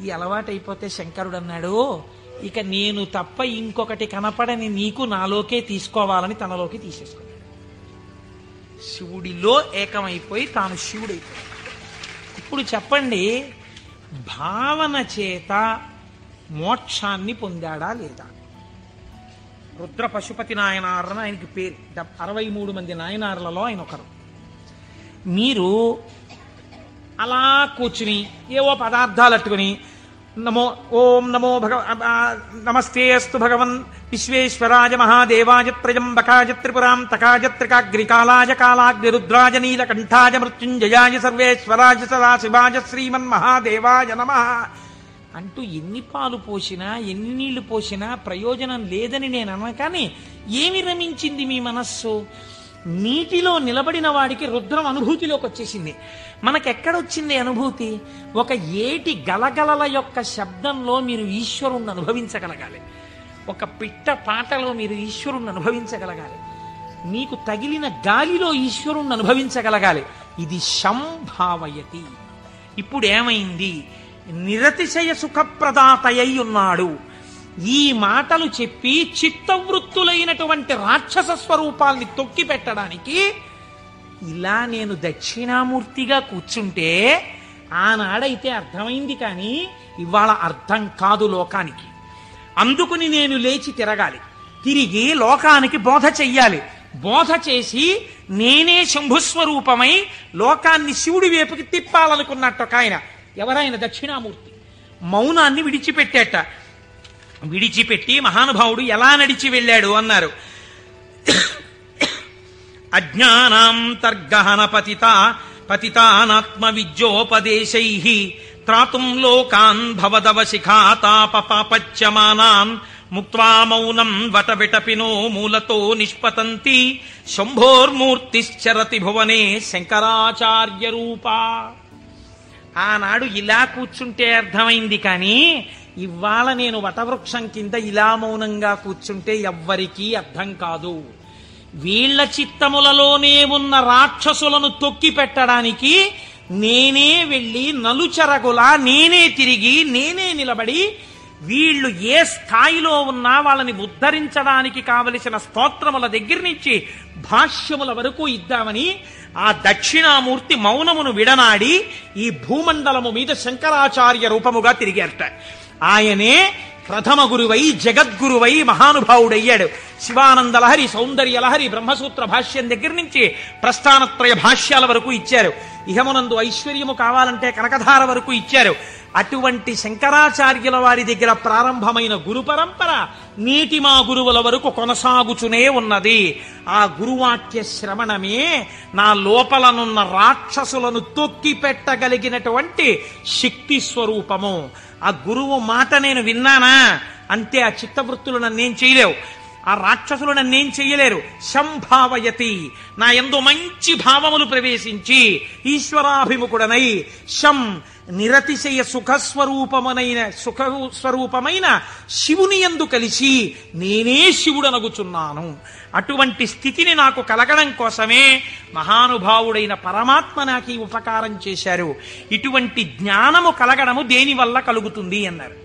ఈ అలవాటైపోతే శంకరుడు అన్నాడు, ఇక నేను తప్ప ఇంకొకటి కనపడని నీకు నాలోకే తీసుకోవాలని తనలోకి తీసేసుకున్నాడు. శివుడిలో ఏకమైపోయి తాను శివుడైపోయాడు. ఇప్పుడు చెప్పండి, భావన చేత మోక్షాన్ని పొందాడా లేదా? రుద్ర పశుపతి నాయనారని ఆయనకి పేరు. 63 మంది నాయనార్లలో ఆయన ఒకరు. మీరు అలా కూర్చుని ఏవో పదార్థాలు అట్టుకుని నమో ఓం నమో నమస్తే అస్తు భగవన్ విశ్వేశ్వరాయ మహాదేవాయ త్రయంబకాయ త్రిపురాం తకాయ త్రికాగ్రికాలాయ కాలాగ్ని రుద్రాయ నీలకంఠాయ మృత్యుంజయాయ సర్వేశ్వరాయ సదాశివాయ శ్రీమన్మహాదేవాయ నమః అంటూ ఎన్ని పాలు పోసినా ఎన్ని నీళ్లు పోసినా ప్రయోజనం లేదని నేను అన్నా. కానీ ఏమి రమించింది మీ మనస్సు? నీటిలో నిలబడిన వాడికి రుద్రం అనుభూతిలోకి వచ్చేసింది. మనకెక్కడొచ్చింది అనుభూతి? ఒక ఏటి గలగలల యొక్క శబ్దంలో మీరు ఈశ్వరుణ్ణి అనుభవించగలగాలి. ఒక పిట్ట పాటలో మీరు ఈశ్వరుణ్ణి అనుభవించగలగాలి. మీకు తగిలిన గాలిలో ఈశ్వరుణ్ణి అనుభవించగలగాలి. ఇది సంభావయతి. ఇప్పుడు ఏమైంది? నిరతిశయ సుఖప్రదాతయ్యి ఉన్నాడు. ఈ మాటలు చెప్పి చిత్తవృత్తులైనటువంటి రాక్షస స్వరూపాల్ని తొక్కి పెట్టడానికి ఇలా నేను దక్షిణామూర్తిగా కూర్చుంటే ఆనాడైతే అర్థమైంది, కానీ ఇవాళ అర్థం కాదు లోకానికి. అందుకుని నేను లేచి తిరగాలి, తిరిగి లోకానికి బోధ చెయ్యాలి. బోధ చేసి నేనే శంభుస్వరూపమై లోకాన్ని శివుడి వైపుకి తిప్పాలనుకున్నట్టు ఒక ఆయన. ఎవరైనా దక్షిణామూర్తి మౌనాన్ని విడిచిపెట్టేట. విడిచిపెట్టి మహానుభావుడు ఎలా నడిచి వెళ్ళాడు అన్నారు. అజ్ఞానాంతర్గహన పతితానాత్మ విద్యోపదేశైః త్రాతుం లోకాన్ భవదవ శిఖాతాపపాపచ్యమానాన్ ముక్త్వా మౌనం వటవిటపినో మూలతో నిష్పతంతి శంభోర్మూర్తిశ్చరతి భువనే శంకరాచార్య రూపా. ఆనాడు ఇలా కూర్చుంటే అర్థమైంది, కానీ ఇవాళ నేను వటవృక్షం కింద ఇలా మౌనంగా కూర్చుంటే ఎవ్వరికీ అర్థం కాదు. వీళ్ల చిత్తములలోనే ఉన్న రాక్షసులను తొక్కి పెట్టడానికి నేనే వెళ్ళి నలుచరగులా నేనే తిరిగి నేనే నిలబడి వీళ్ళు ఏ స్థాయిలో ఉన్నా వాళ్ళని ఉద్ధరించడానికి కావలసిన స్తోత్రముల దగ్గర నుంచి భాష్యముల వరకు ఇద్దామని ఆ దక్షిణామూర్తి మౌనమును విడనాడి ఈ భూమండలము మీద శంకరాచార్య రూపముగా తిరిగారట. ఆయనే ప్రథమ గురువై జగద్గురువై మహానుభావుడయ్యాడు. శివానందలహరి, సౌందర్యలహరి, బ్రహ్మసూత్ర భాష్యం దగ్గర నుంచి ప్రస్థానత్రయ భాష్యాల వరకు ఇచ్చారు. ఇహమునందు ఐశ్వర్యము కావాలంటే కనకధార వరకు ఇచ్చారు. అటువంటి శంకరాచార్యుల వారి దగ్గర ప్రారంభమైన గురు పరంపర నీటి మా గురువుల వరకు కొనసాగుచునే ఉన్నది. ఆ గురువాక్య శ్రవణమే నా లోపలనున్న రాక్షసులను తొక్కి పెట్టగలిగినటువంటి శక్తి స్వరూపము. ఆ గురువు మాట నేను విన్నానా అంతే. ఆ చిత్తవృత్తులు నన్నేం చేయలేవు, ఆ రాక్షసులు నన్నేం చెయ్యలేరు. శంభావయతి, నా యందు మంచి భావములు ప్రవేశించి ఈశ్వరాభిముఖుడనై శం నిరతిశయ సుఖస్వరూపమైన శివుని యందు కలిసి నేనే శివుడనగుచున్నాను. అటువంటి స్థితిని నాకు కలగడం కోసమే మహానుభావుడైన పరమాత్మ నాకు ఈ ఉపకారం చేశారు. ఇటువంటి జ్ఞానము కలగడము దేనివల్ల కలుగుతుంది అన్నారు.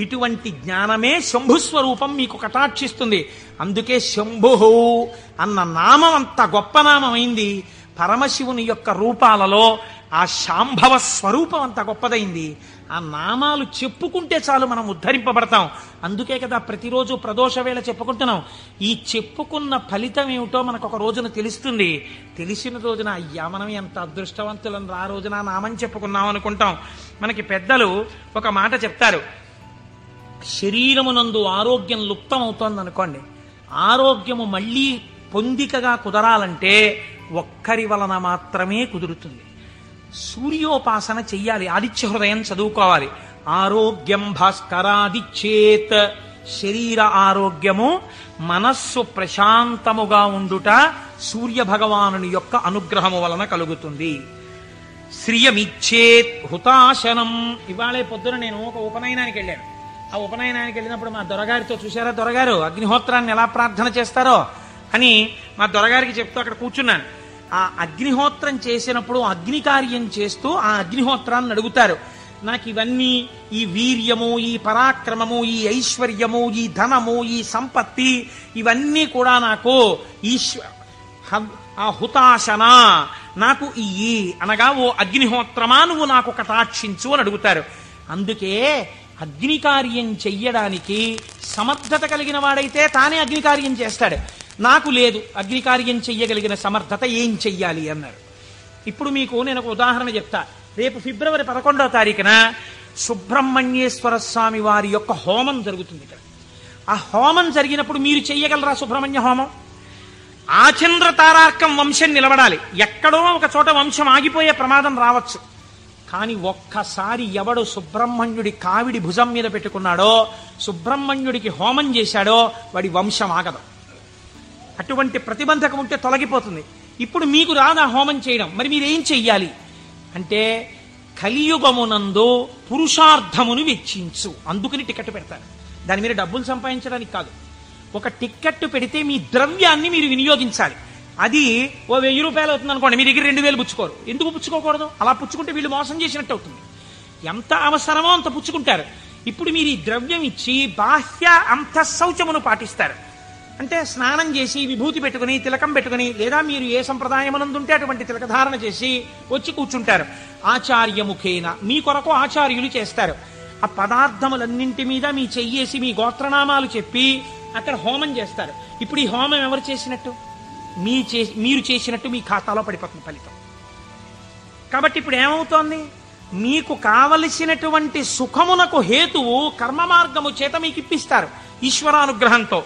ఇటువంటి జ్ఞానమే శంభుస్వరూపం మీకు కటాక్షిస్తుంది. అందుకే శంభు అన్న నామం అంత గొప్ప నామమైంది. పరమశివుని యొక్క రూపాలలో ఆ శాంభవ స్వరూపం అంత గొప్పదైంది. ఆ నామాలు చెప్పుకుంటే చాలు మనం ఉద్ధరింపబడతాం. అందుకే కదా ప్రతిరోజు ప్రదోష వేళ చెప్పుకుంటున్నాం. ఈ చెప్పుకున్న ఫలితం ఏమిటో మనకు ఒక రోజున తెలుస్తుంది. తెలిసిన రోజున అయ్యా మనం ఎంత అదృష్టవంతులం, ఆ రోజున నామం చెప్పుకున్నాం అనుకుంటాం. మనకి పెద్దలు ఒక మాట చెప్తారు, శరీరమునందు ఆరోగ్యం లుప్తమవుతోంది అనుకోండి, ఆరోగ్యము మళ్ళీ పొందికగా కుదరాలంటే ఒక్కరి వలన మాత్రమే కుదురుతుంది. సూర్యోపాసన చెయ్యాలి, ఆదిత్య హృదయం చదువుకోవాలి. ఆరోగ్యం భాస్కరాదిచ్చేత్, శరీర ఆరోగ్యము మనస్సు ప్రశాంతముగా ఉండుట సూర్య భగవానుని యొక్క అనుగ్రహము వలన కలుగుతుంది. శ్రియమిచ్చేత్ హుతాశనం. ఇవాళే పొద్దున నేను ఒక ఉపనయనానికి వెళ్ళాను. ఆ ఉపనయనానికి వెళ్ళినప్పుడు మా దొరగారితో, చూశారా దొరగారు అగ్నిహోత్రాన్ని ఎలా ప్రార్థన చేస్తారో అని మా దొరగారికి చెప్తూ అక్కడ కూర్చున్నాను. ఆ అగ్నిహోత్రం చేసినప్పుడు అగ్ని కార్యం చేస్తూ ఆ అగ్నిహోత్రాన్ని అడుగుతారు, నాకు ఇవన్నీ, ఈ వీర్యము, ఈ పరాక్రమము, ఈ ఐశ్వర్యము, ఈ ధనము, ఈ సంపత్తి ఇవన్నీ కూడా నాకు ఆ హుతాశన నాకు ఇయ్యి అనగా, ఓ అగ్నిహోత్రమా నువ్వు నాకు కటాక్షించు అని అడుగుతారు. అందుకే అగ్ని కార్యం చెయ్యడానికి సమర్థత కలిగిన వాడైతే తానే అగ్ని కార్యం చేస్తాడు. నాకు లేదు అగ్ని కార్యం చెయ్యగలిగిన సమర్థత, ఏం చెయ్యాలి అన్నారు. ఇప్పుడు మీకు నేను ఒక ఉదాహరణ చెప్తా. రేపు ఫిబ్రవరి 11వ తారీఖున సుబ్రహ్మణ్యేశ్వర స్వామి వారి యొక్క హోమం జరుగుతుంది ఇక్కడ. ఆ హోమం జరిగినప్పుడు మీరు చెయ్యగలరా సుబ్రహ్మణ్య హోమం? ఆచంద్ర తారార్కం వంశం నిలబడాలి. ఎక్కడో ఒక చోట వంశం ఆగిపోయే ప్రమాదం రావచ్చు. కానీ ఒక్కసారి ఎవడు సుబ్రహ్మణ్యుడి కావిడి భుజం మీద పెట్టుకున్నాడో, సుబ్రహ్మణ్యుడికి హోమం చేశాడో వాడి వంశం ఆగదు. అటువంటి ప్రతిబంధకం ఉంటే తొలగిపోతుంది. ఇప్పుడు మీకు రాదా హోమం చేయడం, మరి మీరేం చెయ్యాలి అంటే, కలియుగమునందు పురుషార్థమును వెచ్చించు. అందుకని టికెట్ పెడతారు. దాని మీద డబ్బులు సంపాదించడానికి కాదు. ఒక టికెట్ పెడితే మీ ద్రవ్యాన్ని మీరు వినియోగించాలి. అది ఓ 1000 రూపాయలు అవుతుంది అనుకోండి, మీ దగ్గర 2000 పుచ్చుకోరు. ఎందుకు పుచ్చుకోకూడదు? అలా పుచ్చుకుంటే వీళ్ళు మోసం చేసినట్టు అవుతుంది. ఎంత అవసరమో అంత పుచ్చుకుంటారు. ఇప్పుడు మీరు ఈ ద్రవ్యం ఇచ్చి బాహ్య అంతఃశౌచమును పాటిస్తారు. అంటే స్నానం చేసి విభూతి పెట్టుకుని తిలకం పెట్టుకుని, లేదా మీరు ఏ సంప్రదాయమునందుంటే అటువంటి తిలకధారణ చేసి వచ్చి కూర్చుంటారు. ఆచార్యముఖేన మీ కొరకు ఆచార్యులు చేస్తారు. ఆ పదార్థములన్నింటి మీద మీ చెయ్యేసి మీ గోత్రనామాలు చెప్పి అక్కడ హోమం చేస్తారు. ఇప్పుడు ఈ హోమం ఎవరు చేసినట్టు? మీరు చేసినట్టు మీ ఖాతాలో పడిపోతుంది ఫలితం. కాబట్టి ఇప్పుడు ఏమవుతోంది? మీకు కావలసినటువంటి సుఖమునకు హేతువు కర్మ మార్గము చేత మీకు ఇప్పిస్తారు ఈశ్వరానుగ్రహంతో.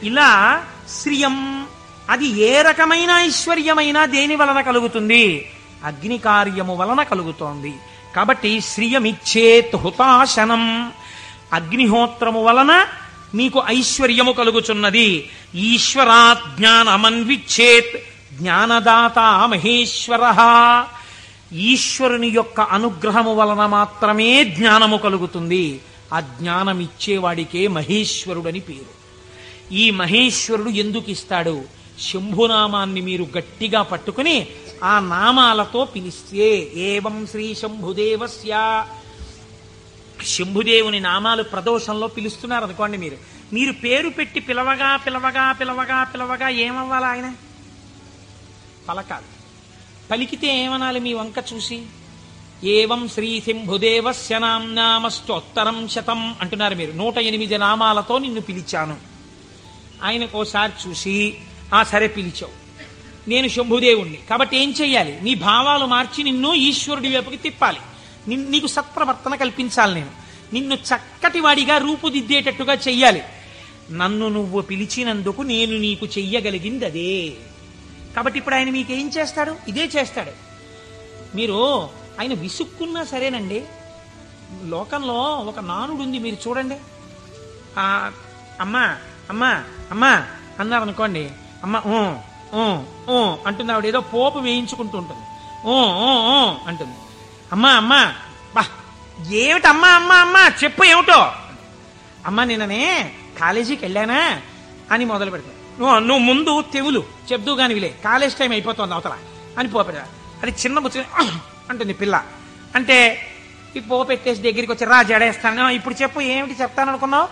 ఇలా శ్రియం, అది ఏ రకమైన ఐశ్వర్యమైనా దేని వలన కలుగుతుంది? అగ్ని కార్యము వలన కలుగుతోంది. కాబట్టి శ్రియమిచ్చేత్ హుతాశనం, అగ్నిహోత్రము వలన మీకు ఐశ్వర్యము కలుగుచున్నది. ఈశ్వరాత్ జ్ఞానమన్విచ్చేత్, జ్ఞానదాత మహేశ్వర, ఈశ్వరుని యొక్క అనుగ్రహము వలన మాత్రమే జ్ఞానము కలుగుతుంది. ఆ జ్ఞానం ఇచ్చేవాడికే మహేశ్వరుడని పేరు. ఈ మహేశ్వరుడు ఎందుకు ఇస్తాడు? శంభునామాన్ని మీరు గట్టిగా పట్టుకుని ఆ నామాలతో పిలిస్తే, ఏవం శ్రీ శంభుదేవస్య శంభుదేవుని నామాలు ప్రదోషంలో పిలుస్తున్నారు అనుకోండి, మీరు పేరు పెట్టి పిలవగా పిలవగా పిలవగా పిలవగా ఏమవ్వాలి? ఆయన పలకాలి. పలికితే ఏమనాలి? మీ వంక చూసి ఏవం శ్రీ శంభుదేవస్య నామ్నామస్తోత్తరం శతం అంటున్నారు మీరు. 108 నామాలతో నిన్ను పిలిచాను. ఆయనకోసారి చూసి సరే పిలిచావు, నేను శంభుదేవుణ్ణి కాబట్టి ఏం చెయ్యాలి? నీ భావాలు మార్చి నిన్ను ఈశ్వరుడి వైపుకి తిప్పాలి. నీకు సత్ప్రవర్తన కల్పించాలి. నిన్ను చక్కటి వాడిగా రూపుదిద్దేటట్టుగా చెయ్యాలి. నన్ను నువ్వు పిలిచినందుకు నేను నీకు చెయ్యగలిగింది అదే. కాబట్టి ఇప్పుడు ఆయన మీకేం చేస్తాడు? ఇదే చేస్తాడు. మీరు ఆయన విసుక్కున్నా సరేనండి. లోకంలో ఒక నానుడు ఉంది, మీరు చూడండి. అమ్మా అమ్మా అమ్మా అన్నారు అనుకోండి, అమ్మ అంటుంది. ఆవిడ ఏదో పోపు వేయించుకుంటూ ఉంటుంది. అంటుంది. అమ్మా అమ్మా బా ఏమిటి అమ్మా అమ్మా అమ్మా చెప్పు ఏమిటో. అమ్మ నిన్ననే కాలేజీకి వెళ్ళానా అని మొదలు పెడతాను. నువ్వు ముందు తెవులు చెప్దు కాని విలే, కాలేజ్ టైం అయిపోతుంది అవతల అని పోపెడతా. అది చిన్న బుచ్చి అంటుంది పిల్ల. అంటే ఈ పో పెట్టేసి దగ్గరికి వచ్చి రా జడేస్తాను. ఇప్పుడు చెప్పు ఏమిటి చెప్తాను అనుకున్నావు?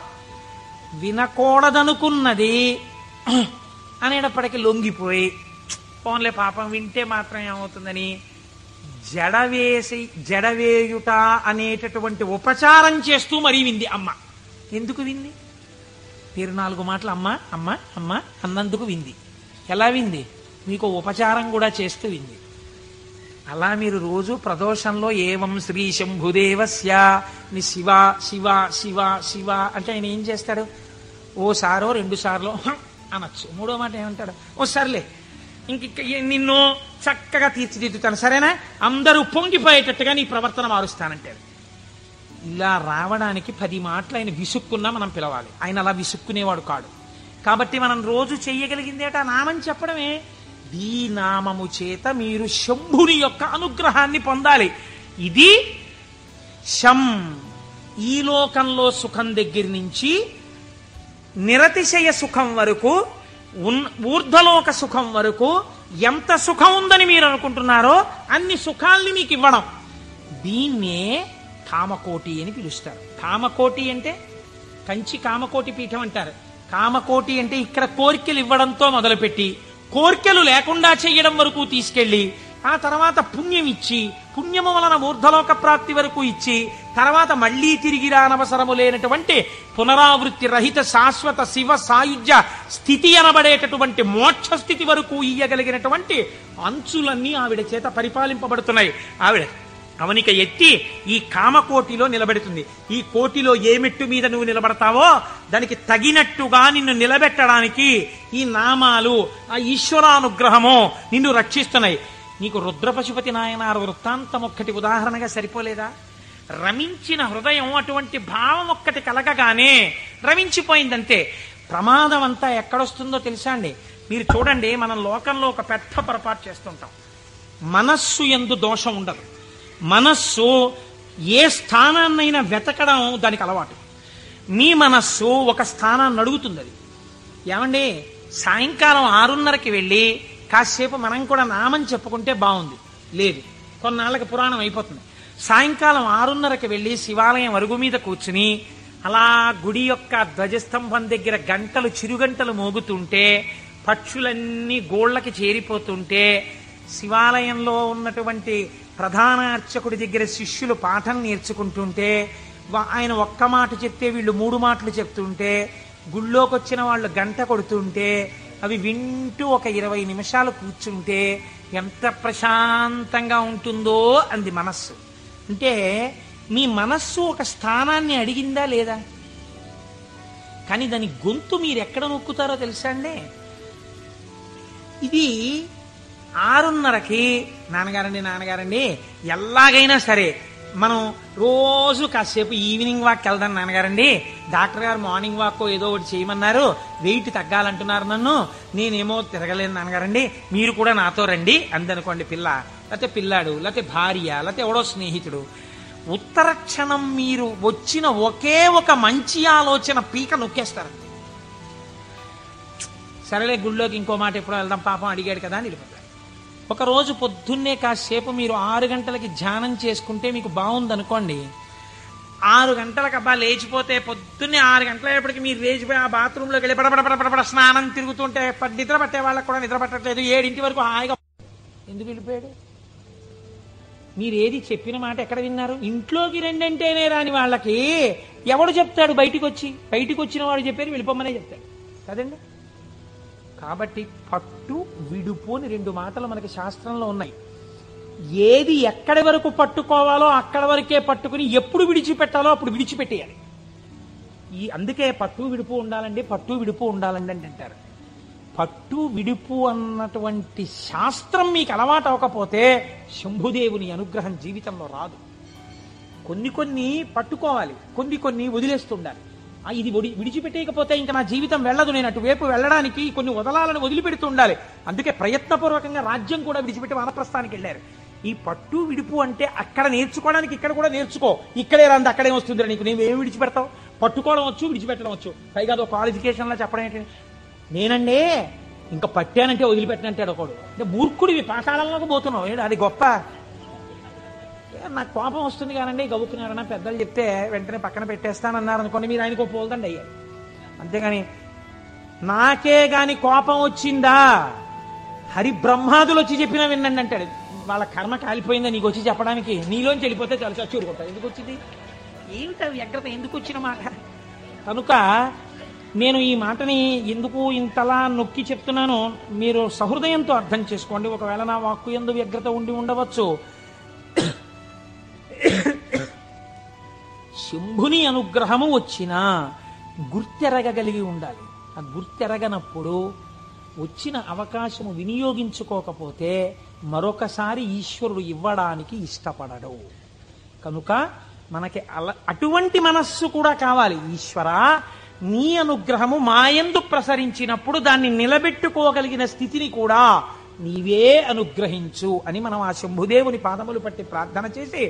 వినకూడదనుకున్నది అనేటప్పటికీ లొంగిపోయి ఫోన్లే పాపం వింటే మాత్రం ఏమవుతుందని జడవేయుట అనేటటువంటి ఉపచారం చేస్తూ మరీ వింది అమ్మ. ఎందుకు వింది? 4 మాటలు అమ్మ అమ్మ అమ్మ అన్నందుకు వింది. ఎలా వింది? మీకు ఉపచారం కూడా చేస్తూ వింది. అలా మీరు రోజు ప్రదోషంలో ఏవం శ్రీ శంభుదేవస్య ని శివ శివ శివ శివ అంటే ఆయన ఏం చేస్తాడు? ఓసారో 2 సార్లు అనొచ్చు. 3వ మాట ఏమంటాడు? ఓ సర్లే ఇంక నిన్ను చక్కగా తీర్చిదిద్దుతాను, సరేనా, అందరూ పొంగిపోయేటట్టుగా నీ ప్రవర్తన మారుస్తానంటాడు. ఇలా రావడానికి 10 మాటలు ఆయన విసుక్కున్నా మనం పిలవాలి. ఆయన అలా విసుక్కునేవాడు కాడు. కాబట్టి మనం రోజు చెయ్యగలిగిందేట నామం చెప్పడమే. ఈ నామము చేత మీరు శంభుని యొక్క అనుగ్రహాన్ని పొందాలి. ఇది శం, ఈ లోకంలో సుఖం దగ్గర నుంచి నిరతిశయ సుఖం వరకు, ఊర్ధ్వలోక సుఖం వరకు ఎంత సుఖం ఉందని మీరు అనుకుంటున్నారో అన్ని సుఖాల్ని మీకు ఇవ్వడం. దీన్నే కామకోటి అని పిలుస్తారు. కామకోటి అంటే కంచి కామకోటి పీఠం అంటారు. కామకోటి అంటే ఇక్కడ కోరికలు ఇవ్వడంతో మొదలుపెట్టి కోరికలు లేకుండా చెయ్యడం వరకు తీసుకెళ్లి ఆ తర్వాత పుణ్యం ఇచ్చి, పుణ్యము వలన ఊర్ధ్వలోక ప్రాప్తి వరకు ఇచ్చి, తర్వాత మళ్లీ తిరిగి రానవసరము లేనటువంటి పునరావృత్తి రహిత శాశ్వత శివ సాయుధ్య స్థితి అనబడేటటువంటి మోక్ష స్థితి వరకు ఇయ్యగలిగినటువంటి అంచులన్నీ ఆవిడ చేత పరిపాలింపబడుతున్నాయి. ఆవిడ అవనిక ఎత్తి ఈ కామకోటిలో నిలబెడుతుంది. ఈ కోటిలో ఏ మెట్టు మీద నువ్వు నిలబడతావో దానికి తగినట్టుగా నిన్ను నిలబెట్టడానికి ఈ నామాలు, ఆ ఈశ్వరానుగ్రహము నిన్ను రక్షిస్తున్నాయి. నీకు రుద్రపశుపతి నాయనారు వృత్తాంతం ఒక్కటి ఉదాహరణగా సరిపోలేదా? రమించిన హృదయం అటువంటి భావం ఒక్కటి కలగగానే రమించిపోయిందంతే. ప్రమాదం అంతా ఎక్కడొస్తుందో తెలుసా అండి? మీరు చూడండి, మనం లోకంలో ఒక పెద్ద పొరపాటు చేస్తుంటాం. మనస్సు యందు దోషం ఉండదు. మనస్సు ఏ స్థానాన్నైనా వెతకడం దానికి అలవాటు. మీ మనస్సు ఒక స్థానాన్ని అడుగుతుంది. అది ఏమండి, సాయంకాలం 6:30కి వెళ్ళి కాసేపు మనం కూడా నామం చెప్పుకుంటే బాగుంది. లేదు, కొన్నాళ్ళకి పురాణం అయిపోతుంది. సాయంకాలం 6:30కి వెళ్ళి శివాలయం అరుగు మీద కూర్చుని అలా గుడి యొక్క ధ్వజస్తంభం దగ్గర గంటలు, చిరుగంటలు మోగుతుంటే, పక్షులన్నీ గోళ్లకి చేరిపోతుంటే, శివాలయంలో ఉన్నటువంటి ప్రధాన అర్చకుడి దగ్గర శిష్యులు పాఠం నేర్చుకుంటుంటే, ఆయన ఒక్క మాట చెప్తే వీళ్ళు 3 మాటలు చెప్తుంటే, గుళ్ళోకి వచ్చిన వాళ్ళు గంట కొడుతుంటే అవి వింటూ ఒక 20 నిమిషాలు కూర్చుంటే ఎంత ప్రశాంతంగా ఉంటుందో అంది మనస్సు. అంటే మీ మనస్సు ఒక స్థానాన్ని అడిగిందా లేదా? కానీ దాని గొంతు మీరు ఎక్కడ నొక్కుతారో తెలుసా అండి? ఇది 6:30కి నాన్నగారండి ఎలాగైనా సరే మనం రోజు కాసేపు ఈవినింగ్ వాక్ వెళ్దాం నాన్నగారండి, డాక్టర్ గారు మార్నింగ్ వాక్ ఏదో ఒకటి చేయమన్నారు, వెయిట్ తగ్గాలంటున్నారు, నన్ను నేనేమో తిరగలేను నాన్నగారండి, మీరు కూడా నాతో రండి అందనుకోండి పిల్ల, లేకపోతే పిల్లాడు, లేకపోతే భార్య, లేకపోతే ఎవడో స్నేహితుడు. ఉత్తర క్షణం మీరు వచ్చిన ఒకే ఒక మంచి ఆలోచన పీక నొక్కేస్తారు. సరేలే గుళ్ళోకి ఇంకో మాట ఎప్పుడో వెళ్దాం, పాపం అడిగాడు కదా అని వెళ్ళిపోతారు. ఒకరోజు పొద్దున్నే కాసేపు మీరు 6 గంటలకి ధ్యానం చేసుకుంటే మీకు బాగుందనుకోండి, 6 గంటలకు అబ్బా లేచిపోతే పొద్దున్నే 6 గంటలప్పటికి మీరు లేచిపోయి ఆ బాత్రూంలోకి వెళ్ళి పడపడ స్నానం తిరుగుతుంటే నిద్ర పట్టే వాళ్ళకి కూడా నిద్ర పట్టట్లేదు, 7 వరకు హాయిగా ఎందుకు వెళ్ళిపోయాడు? మీరు ఏది చెప్పిన మాట ఎక్కడ విన్నారు? ఇంట్లోకి రెండంటేనే రాని వాళ్ళకి ఎవడు చెప్తాడు? బయటికి వచ్చిన వాడు చెప్పారు వెళ్ళిపోమనే చెప్తాడు కదండి. కాబట్టి పట్టు విడుపు అని 2 మాటలు మనకి శాస్త్రంలో ఉన్నాయి. ఏది ఎక్కడి వరకు పట్టుకోవాలో అక్కడ వరకే పట్టుకుని ఎప్పుడు విడిచిపెట్టాలో అప్పుడు విడిచిపెట్టేయాలి. అందుకే పట్టు విడుపు ఉండాలండి అని అంటారు. పట్టు విడుపు అన్నటువంటి శాస్త్రం మీకు అలవాటు అవ్వకపోతే శంభుదేవుని అనుగ్రహం జీవితంలో రాదు. కొన్ని పట్టుకోవాలి, కొన్ని వదిలేస్తుండాలి. ఇది విడిచిపెట్టేయకపోతే ఇంకా నా జీవితం వెళ్ళదు, నేను అటువైపు వెళ్ళడానికి కొన్ని వదలాలను వదిలిపెడుతూ ఉండాలి. అందుకే ప్రయత్నపూర్వకంగా రాజ్యం కూడా విడిచిపెట్టి వానప్రస్థానికి వెళ్ళారు. ఈ పట్టు విడుపు అంటే అక్కడ నేర్చుకోవడానికి ఇక్కడ కూడా నేర్చుకో. ఇక్కడే రాంది అక్కడే వస్తుందిరా నీకు, నేను ఏమి విడిచిపెడతావు? పట్టుకోవడం వచ్చు, విడిచిపెట్టడం వచ్చు. పైగా అదో క్వాలిఫికేషన్లా చెప్పడం ఏంటి? నేనండి ఇంకా పట్టానంటే వదిలిపెట్టనంటాడు ఒకడు. అంటే మూర్ఖుడివి, పాతాళంలోకి పోతున్నావు, అది గొప్ప. నాకు కోపం వస్తుంది కానండి, గవ్వుకున్నారన్నా పెద్దలు చెప్తే వెంటనే పక్కన పెట్టేస్తానన్నారు అనుకోండి, మీరు ఆయనకు పోల్దండి అయ్యారు. అంతేగాని నాకే గాని కోపం వచ్చిందా హరిబ్రహ్మాదులు వచ్చి చెప్పినా వినండి అంటాడు. వాళ్ళ కర్మ కాలిపోయిందా నీకు వచ్చి చెప్పడానికి? నీలోంచి వెళ్ళిపోతే చాలా చచ్చూరుకుంటారు. ఎందుకు వచ్చింది? ఏమిటా వ్యగ్రత? ఎందుకు వచ్చిన మాట? కనుక నేను ఈ మాటని ఎందుకు ఇంతలా నొక్కి చెప్తున్నానో మీరు సహృదయంతో అర్థం చేసుకోండి. ఒకవేళ నా వాక్కు యందు వ్యగ్రత ఉండి ఉండవచ్చు. శంభుని అనుగ్రహము వచ్చినా గుర్తెరగగలిగి ఉండాలి. ఆ గుర్తెరగనప్పుడు వచ్చిన అవకాశము వినియోగించుకోకపోతే మరొకసారి ఈశ్వరుడు ఇవ్వడానికి ఇష్టపడడు. కనుక మనకి అటువంటి మనస్సు కూడా కావాలి. ఈశ్వరా, నీ అనుగ్రహము మాయందు ప్రసరించినప్పుడు దాన్ని నిలబెట్టుకోగలిగిన స్థితిని కూడా నీవే అనుగ్రహించు అని మనం ఆ శంభుదేవుని పాదములు పట్టి ప్రార్థన చేసి